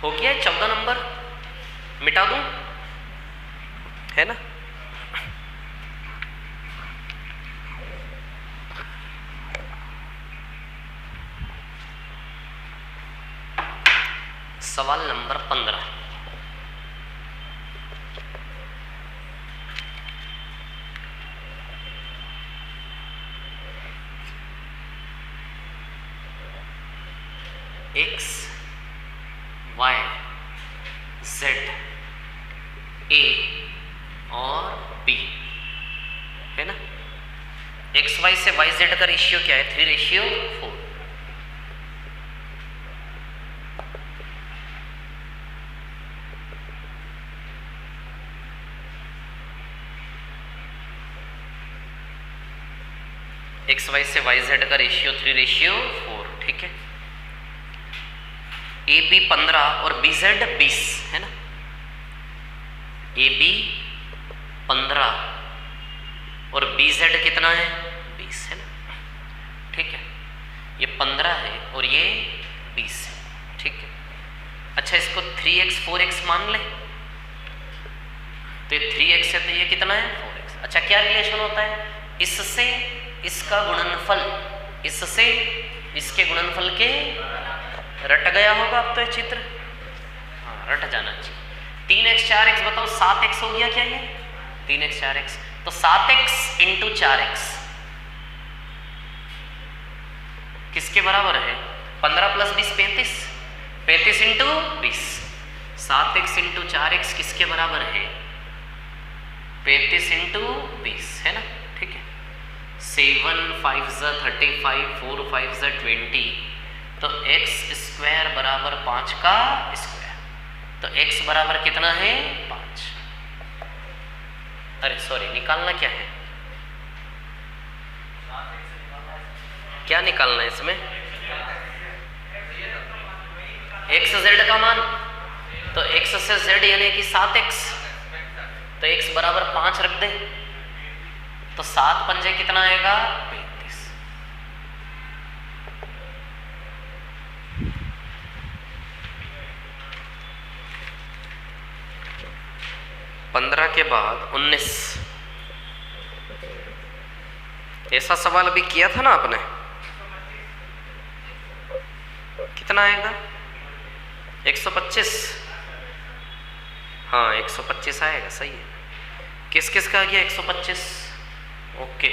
हो गया 14 नंबर, मिटा दूं, है ना। सवाल number 15, X Y Z A और B, है ना। एक्स वाई से वाई जेड का रेशियो क्या है? 3:4। एक्स वाई से वाई जेड का रेशियो 3:4, ठीक है। ए बी 15 और बी जेड 20, है ना। ए बी 15 और बी जेड कितना है? 20, है ना, ठीक है। ये 15 है और ये 20 है, ठीक है। अच्छा, इसको 3x 4x मान ले, तो ये 3x है तो ये कितना है? 4x। अच्छा, क्या रिलेशन होता है? इससे इसका गुणनफल, इससे इसके गुणनफल के, रट गया होगा अब तो ये चित्र, हाँ रट जाना चाहिए। 3x 4x बताओ, 7x हो गया क्या ये? 3x 4x, तो 7x × 4x, किसके बराबर है? 15 + 20 35, 35 इंटू 20, 7x इंटू 4x किसके बराबर है? 35 इंटू 20 है ना, ठीक है। 7 5 35, 4 5 20, तो x स्क्वायर बराबर 5 का स्क्वायर, तो x बराबर कितना है? 5। अरे सॉरी, निकालना क्या है? क्या निकालना है इसमें? x z का मान, तो x से z यानी कि 7x, तो x बराबर 5 रख दे, तो 7 पंजे कितना आएगा? 35। 15 के बाद 19। ऐसा सवाल अभी किया था ना आपने, कितना आएगा? 125। हाँ 125 आएगा, सही है। किस किस का आ गया 125? ओके।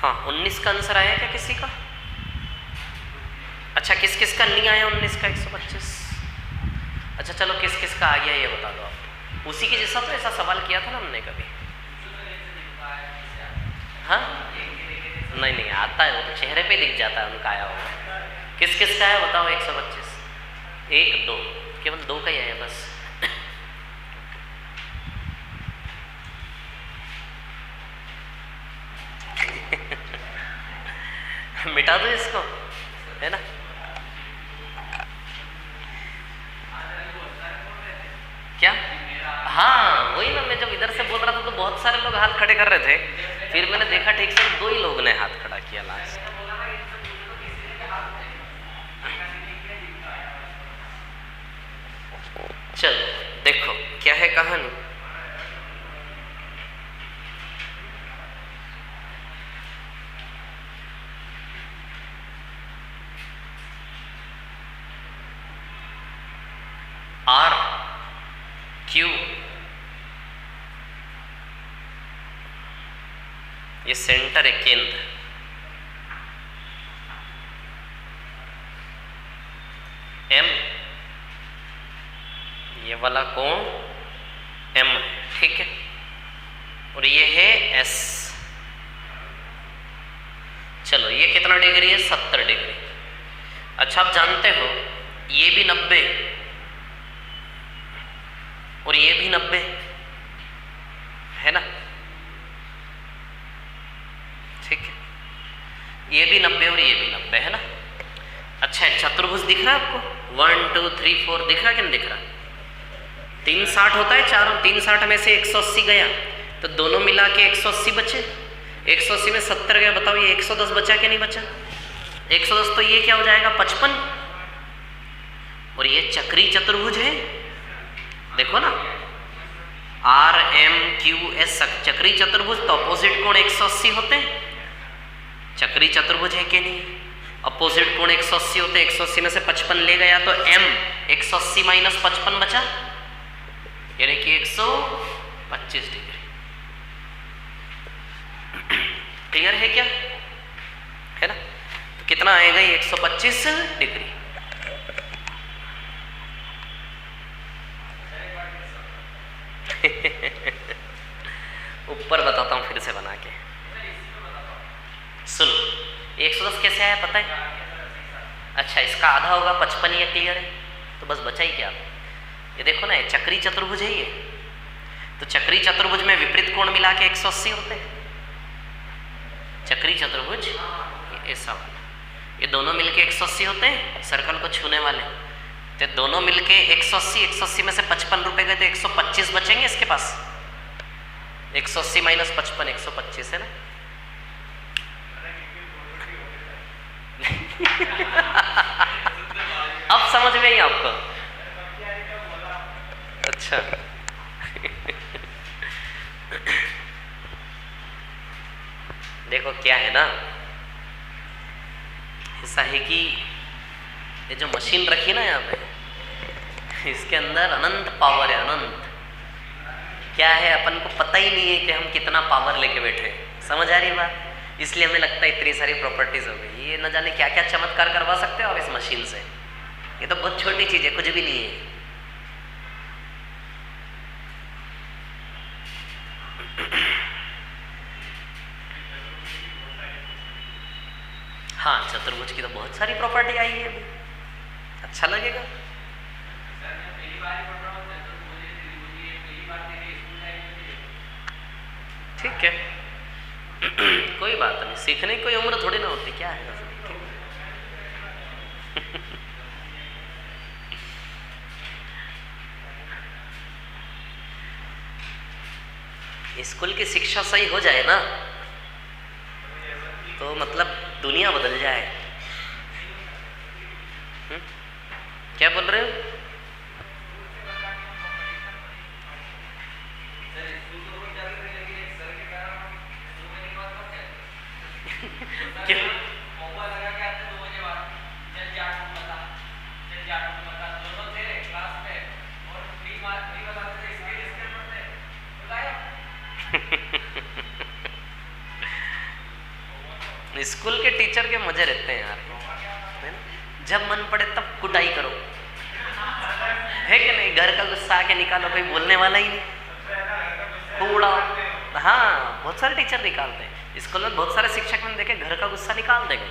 हाँ 19 का आंसर आया क्या किसी का? अच्छा किस किस का नहीं आया 19 का 125? अच्छा चलो किस किस का आ गया ये बता दो आप। उसी के जैसा तो ऐसा सवाल किया था ना हमने कभी। हाँ नहीं नहीं आता है, वो तो चेहरे पे दिख जाता है उनका आया होगा। किस किस का है बताओ 125? 1 2, केवल 2 का ही आया बस। मिटा दो इसको, है ना। क्या? हाँ वही ना, मैं जब इधर से बोल रहा था तो बहुत सारे लोग हाथ खड़े कर रहे थे, फिर मैंने देखा ठीक से 2 ही लोग ने हाथ खड़ा किया लास्ट। चलो देखो क्या है कहानी। R Q ये सेंटर है, केंद्र। M ये वाला कोण M, ठीक है। और ये है S। चलो ये कितना डिग्री है? 70 डिग्री। अच्छा आप जानते हो ये भी 90 और ये भी 90 है ना, ठीक है। ये भी 90 और ये भी 90 है ना। अच्छा चतुर्भुज दिख रहा है आपको? 1 2 3 4 दिख रहा कि नहीं दिख रहा? 360 होता है चारों, 360 में से 180 गया तो दोनों मिला के 180 बचे। 180 में 70 गया, बताओ ये 110 बचा कि नहीं बचा? 110 तो ये क्या हो जाएगा? 55। और ये चक्री चतुर्भुज है, देखो ना, आर एम क्यू एस चक्री चतुर्भुज, तो अपोजिट कोण 180 होते हैं। चक्री चतुर्भुज है कि नहीं? अपोजिट कोण 180 होते हैं। 180 में से 55 ले गया तो m 180 - 55 बचा, यानी कि 150। 25 डिग्री। क्लियर है क्या? है ना? तो कितना आएगा ये 125 डिग्री। ऊपर बताता हूँ फिर से बना के। सुनो, 110 कैसे आया पता है? अच्छा, इसका आधा होगा 55, ये क्लियर है। तो बस बचा ही क्या? ये देखो ना, ये चक्री चतुर्भुज है ये। तो चक्री चतुर्भुज में विपरीत कोण मिला के 180 होते हैं। चक्री चतुर्भुज ऐसा वाला, ये दोनों मिलके 180 होते हैं, सर्कल को छूने वाले। तो दोनों मिलके 180, 180 में से 55 रुपए गए तो 125 बचेंगे इसके पास। 180 माइनस 55, 125 है ना। अब समझ में आई आपको? अच्छा। देखो क्या है ना, ऐसा है कि ये जो मशीन रखी है ना यहाँ पे, इसके अंदर अनंत पावर है, अनंत। क्या है, अपन को पता ही नहीं है कि हम कितना पावर लेके बैठे हैं। समझ आ रही है बात? इसलिए हमें लगता है इतनी सारी प्रॉपर्टीज हो गई। ये न जाने क्या क्या चमत्कार करवा सकते हो आप इस मशीन से। ये तो बहुत छोटी चीज है, कुछ भी नहीं है। हाँ, चतुर्भुज की तो बहुत सारी प्रॉपर्टी आई है अभी। अच्छा लगेगा। ठीक है, कोई बात नहीं, सीखने की कोई उम्र थोड़ी ना होती, क्या है। स्कूल की शिक्षा सही हो जाए ना तो मतलब दुनिया बदल जाए। क्या बोल रहे हो? स्कूल के टीचर के मजे रहते हैं यार, जब मन पड़े तब कुटाई करो, है कि नहीं? घर का गुस्सा आके निकालो, कोई बोलने वाला ही नहीं, कूड़ा। हाँ, बहुत सारे टीचर निकालते हैं। स्कूल में बहुत सारे शिक्षक मैंने देखे घर का गुस्सा निकाल देगा।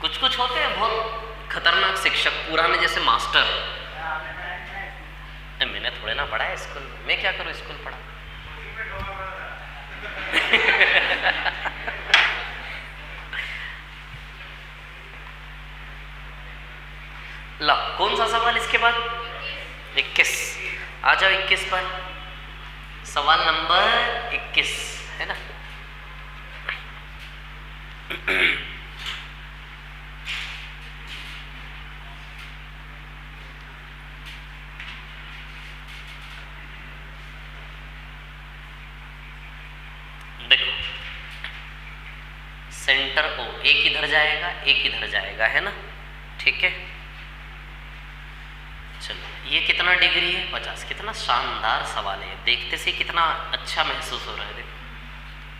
कुछ कुछ होते हैं बहुत खतरनाक शिक्षक, पुराने जैसे मास्टर। मैंने थोड़े ना पढ़ा है स्कूल में, मैं क्या करूं, स्कूल पढ़ा। ला, कौन सा सवाल इसके बाद? 21। आ जाओ 21 पर। सवाल नंबर 21 है ना। देखो, सेंटर O, एक इधर जाएगा एक इधर जाएगा, है ना। ठीक है, चलो ये कितना डिग्री है? 50। कितना शानदार सवाल है, देखते से कितना अच्छा महसूस हो रहा है। देखो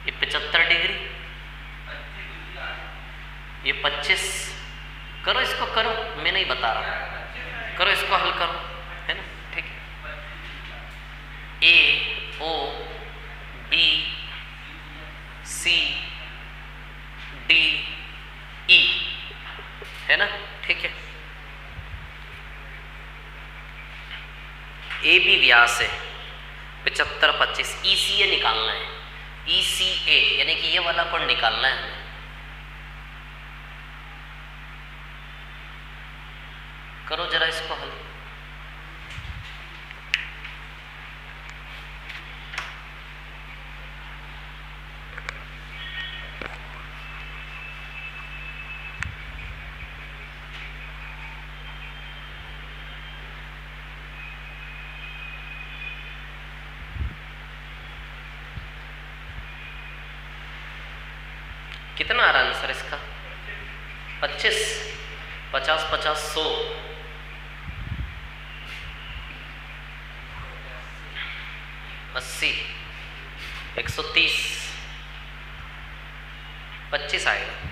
ये 75 डिग्री, ये 25। करो इसको, करो, मैं नहीं बता रहा, करो इसको, हल करो, है ना। ठीक है, A, O, B, C, D, E, है ना। ठीक है, ए बी व्यास है 75, 25। ECA निकालना है, ECA यानी कि ये वाला कोण निकालना है हमें। करो जरा इसको हल। कितना आ रहा आंसर इसका? 25। 50 50 100, 80, 130, 25 आएगा।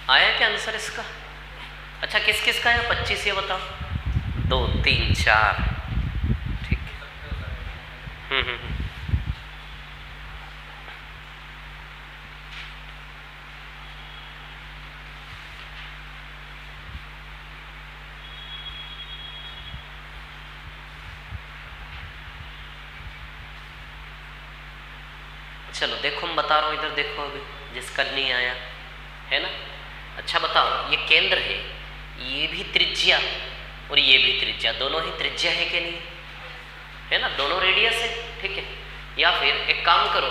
आया क्या आंसर इसका? अच्छा, किस किस का है 25 ये बताओ? 2 3 4, ठीक है। चलो देखो, मैं बता रहा हूँ, इधर देखो, अभी जिसका नहीं आया है ना। अच्छा बताओ, ये केंद्र है, ये भी त्रिज्या और ये भी त्रिज्या, दोनों ही त्रिज्या है कि नहीं? है ना, दोनों रेडियस है, ठीक है। या फिर एक काम करो,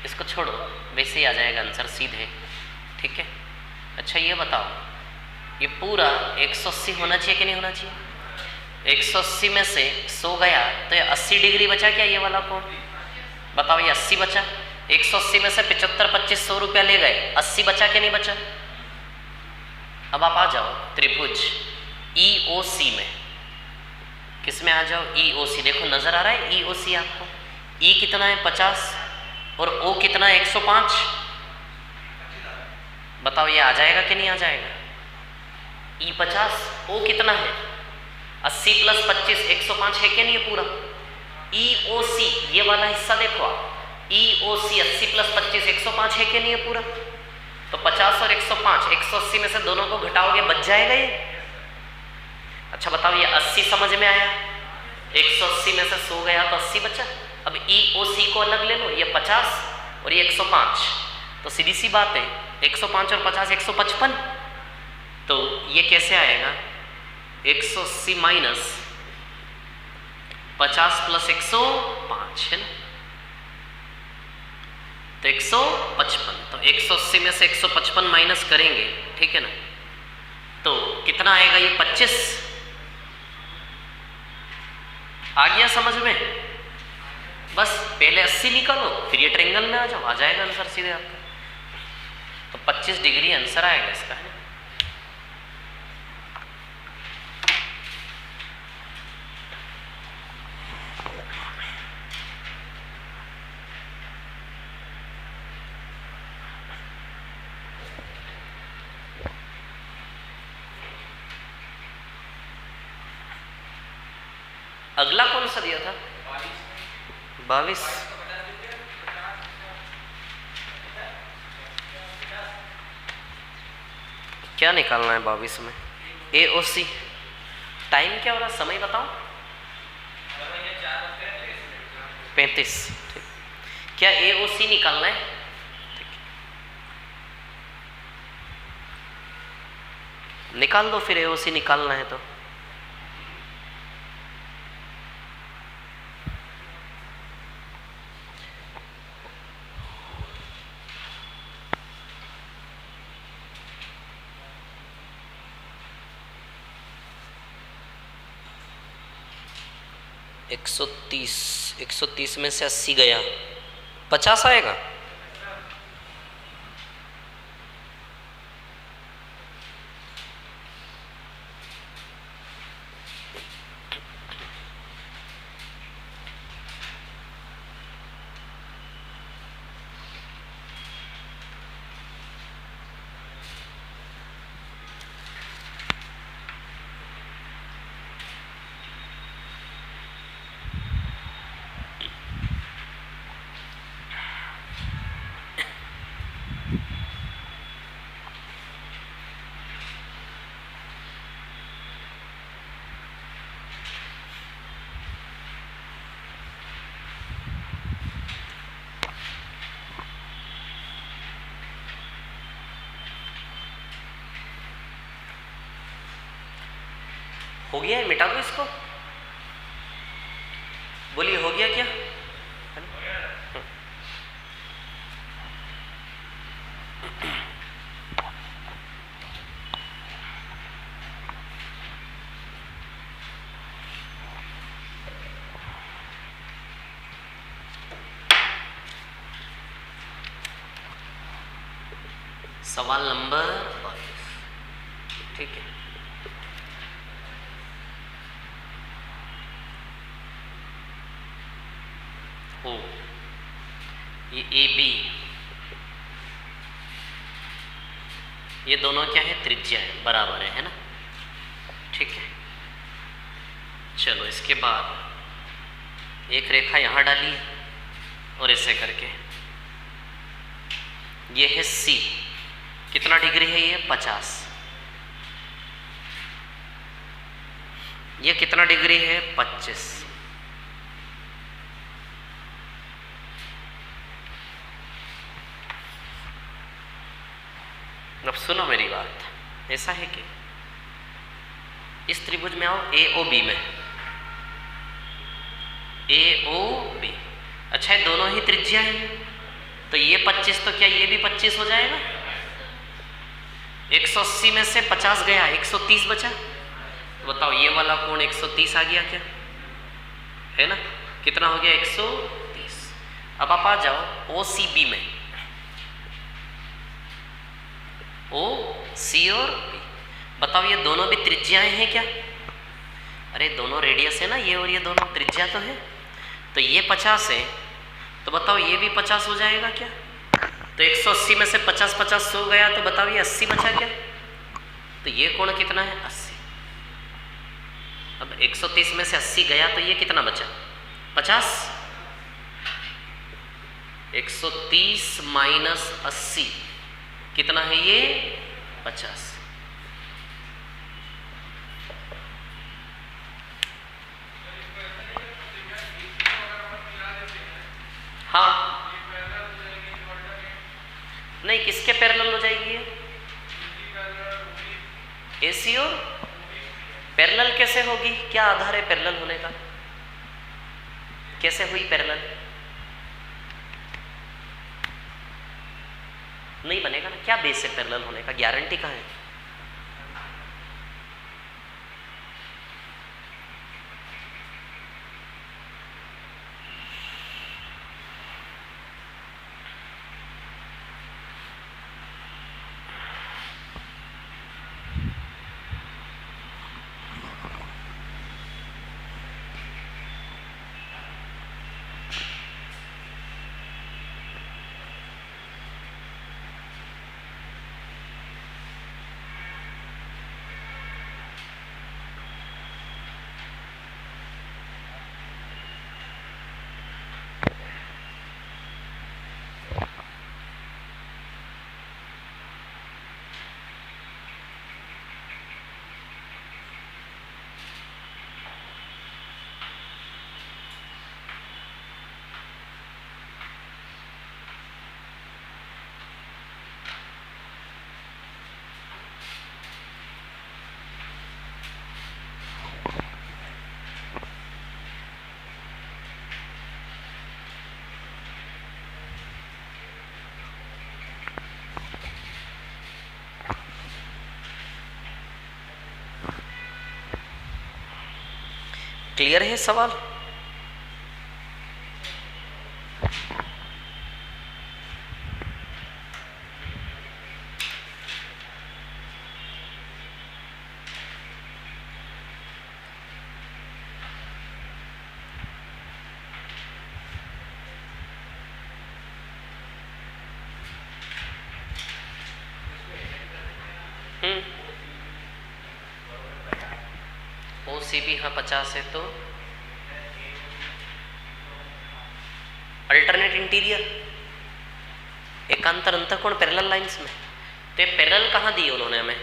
इसको छोड़ो, वैसे ही आ जाएगा आंसर सीधे, ठीक है। अच्छा ये बताओ, ये पूरा 180 होना चाहिए कि नहीं होना चाहिए? 180 में से 100 गया तो ये 80 डिग्री बचा क्या, ये वाला कोण? बताओ, ये 80 बचा। 180 में से 75 25 100 रुपया ले गए, 80 बचा कि नहीं बचा? अब आप आ जाओ त्रिभुज EOC में, किस में आ जाओ? EOC। देखो नजर आ रहा है EOC आपको? E कितना है 50 और O कितना है 105। बताओ ये आ जाएगा कि नहीं आ जाएगा? E 50, O कितना है 80 + 25 105 है कि नहीं ये पूरा? EOC ये वाला हिस्सा देखो आप, EOC 80 + 25 105 है कि नहीं ये पूरा? तो 50 और 105, 180 में से दोनों को घटाओगे, बच जाएगा ये। अच्छा बताओ, ये 80 समझ में आया? 180 में से 100 गया तो 80 बचा। अब EOC को अलग ले लो, ये 50 और ये 105, तो सीधी सी बात है 105 और 50 155। तो ये कैसे आएगा? 180 माइनस 50 + 105 है ना, तो 155। तो 180 में से 155 माइनस करेंगे, ठीक है ना, तो कितना आएगा ये 25। आ गया समझ में? बस पहले 80 निकालो, फिर ये ट्रायंगल में आ जाओ, आ जाएगा आंसर सीधे आपका। तो 25 डिग्री आंसर आएगा इसका, है। अगला कौन सा दिया था? 22। क्या निकालना है 22 में? AOC। टाइम क्या हो रहा, समय बताओ? 35। ठीक, क्या AOC निकालना है? निकाल दो फिर, AOC निकालना है तो। एक 130 में से 80 गया, 50 आएगा। हो गया है, मिटा दो इसको, बोलिए हो गया क्या? सवाल नंबर 22, ठीक है। ओ, ये ए बी, ये दोनों क्या है? त्रिज्या है, बराबर है ना? ठीक है। चलो इसके बाद एक रेखा यहाँ डाली और ऐसे करके, ये है सी, कितना डिग्री है ये? 50। ये कितना डिग्री है? 25। अब सुनो मेरी बात, ऐसा है कि इस त्रिभुज में आओ, ए ओ बी में, ए ओ बी, अच्छा है दोनों ही त्रिज्या है, तो ये 25, तो क्या ये भी 25 हो जाएगा? 180 में से 50 गया, 130 बचा, तो बताओ ये वाला कोण 130 आ गया क्या? है ना? कितना हो गया? 130। अब आप आ जाओ ओ सी बी में, ओ सी और बी, बताओ ये दोनों भी त्रिज्याएं हैं क्या? अरे दोनों रेडियस है ना, ये और ये दोनों त्रिज्या तो है, तो ये 50 है, तो बताओ ये भी 50 हो जाएगा क्या? तो 180 में से 50 सो गया, तो बताओ ये 80 बचा क्या? तो ये कोण कितना है? 80। अब 130 में से 80 गया, तो ये कितना बचा? 50। 130 माइनस 80 कितना है ये? 50। हाँ, नहीं, किसके पैरेलल हो जाएगी ये? एसी और पैरेलल कैसे होगी? क्या आधार है पैरेलल होने का? कैसे हुई पैरेलल? नहीं बनेगा ना, क्या बेस है पैरेलल होने का? गारंटी कहाँ है? क्लियर है सवाल? ओ सी बी हाँ 50 है, तो अल्टरनेट इंटीरियर, एकांतर अंतःकोण पैरेलल लाइंस में, तो ये पैरेलल कहाँ दिए उन्होंने हमें?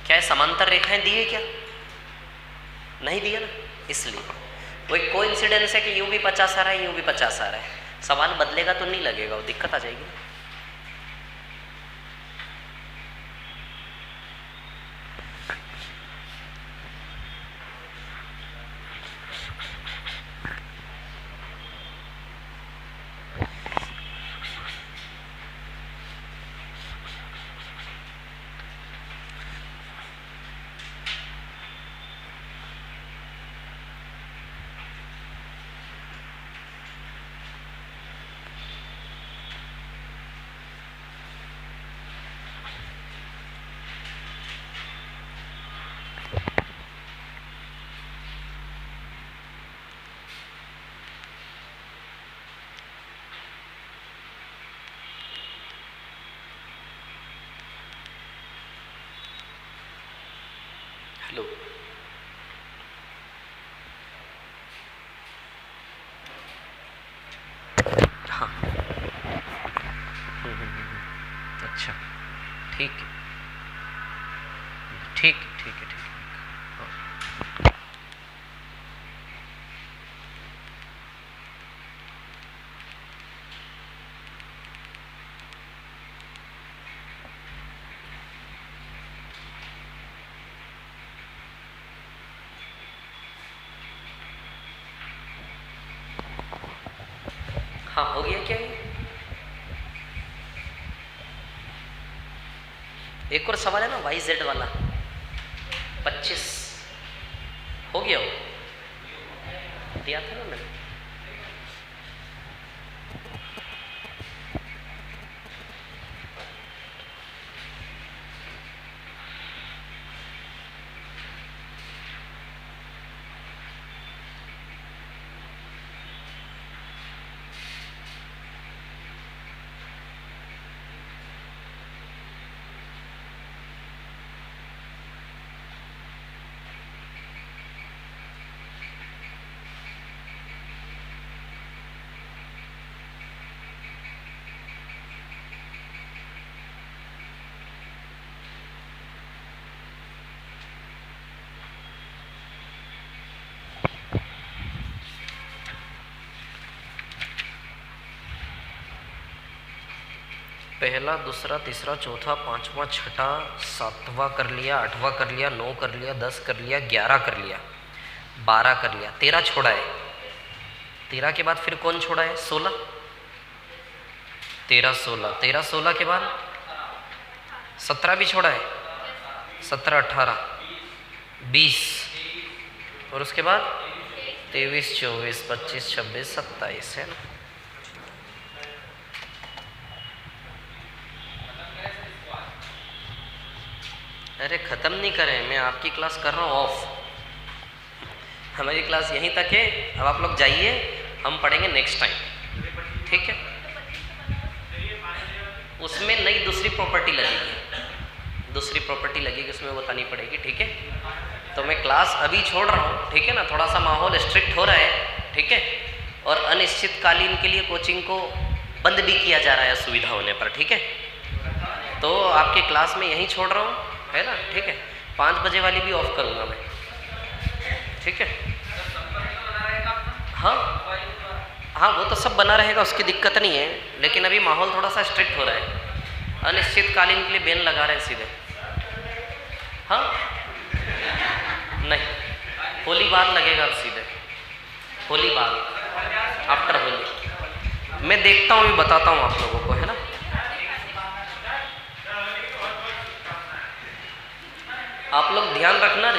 क्या समांतर रेखाएं दी है क्या? नहीं दिया ना, इसलिए वही कोइंसिडेंस है कि यूं भी 50 आ रहा है, यूं भी 50 आ रहा है, सवाल बदलेगा तो नहीं लगेगा, वो दिक्कत आ जाएगी। हेलो, हाँ, अच्छा, ठीक है, ठीक है, ठीक है, ठीक है, हाँ। हाँ, हो गया क्या ये? एक और सवाल है ना, वाई जेड वाला, 25 हो गया, वो दिया था ना मैंने। पहला, दूसरा, तीसरा, चौथा, पांचवा, छठा, सातवां कर लिया, आठवां कर लिया, 9 कर लिया, 10 कर लिया, 11 कर लिया, 12 कर लिया, 13 छोड़ा है। 13 के बाद फिर कौन छोड़ा है? 16, 13, 16, 13, 16 के बाद 17 भी छोड़ा है, 17, 18, 20, और उसके बाद 23, 24, 25, 26, 27 है ना। अरे ख़त्म नहीं करें, मैं आपकी क्लास कर रहा हूँ ऑफ। हमारी क्लास यहीं तक है, अब आप लोग जाइए, हम पढ़ेंगे नेक्स्ट टाइम, ठीक है। उसमें नई दूसरी प्रॉपर्टी लगेगी, दूसरी प्रॉपर्टी लगेगी, उसमें बतानी पड़ेगी, ठीक है। तो मैं क्लास अभी छोड़ रहा हूँ, ठीक है ना, थोड़ा सा माहौल स्ट्रिक्ट हो रहा है, ठीक है। और अनिश्चितकालीन के लिए कोचिंग को बंद भी किया जा रहा है सुविधा होने पर, ठीक है। तो आपके क्लास में यहीं छोड़ रहा हूँ, है ना, ठीक है। 5 बजे वाली भी ऑफ करूँगा मैं, ठीक है। हाँ हाँ, वो तो सब बना रहेगा, उसकी दिक्कत नहीं है, लेकिन अभी माहौल थोड़ा सा स्ट्रिक्ट हो रहा है, अनिश्चितकालीन के लिए बैन लगा रहे हैं सीधे। हाँ, नहीं, होली बाद लगेगा अब सीधे, होली बाद, आफ्टर होली। मैं देखता हूँ, भी बताता हूँ आप लोगों को, है ना। आप लोग ध्यान रखना।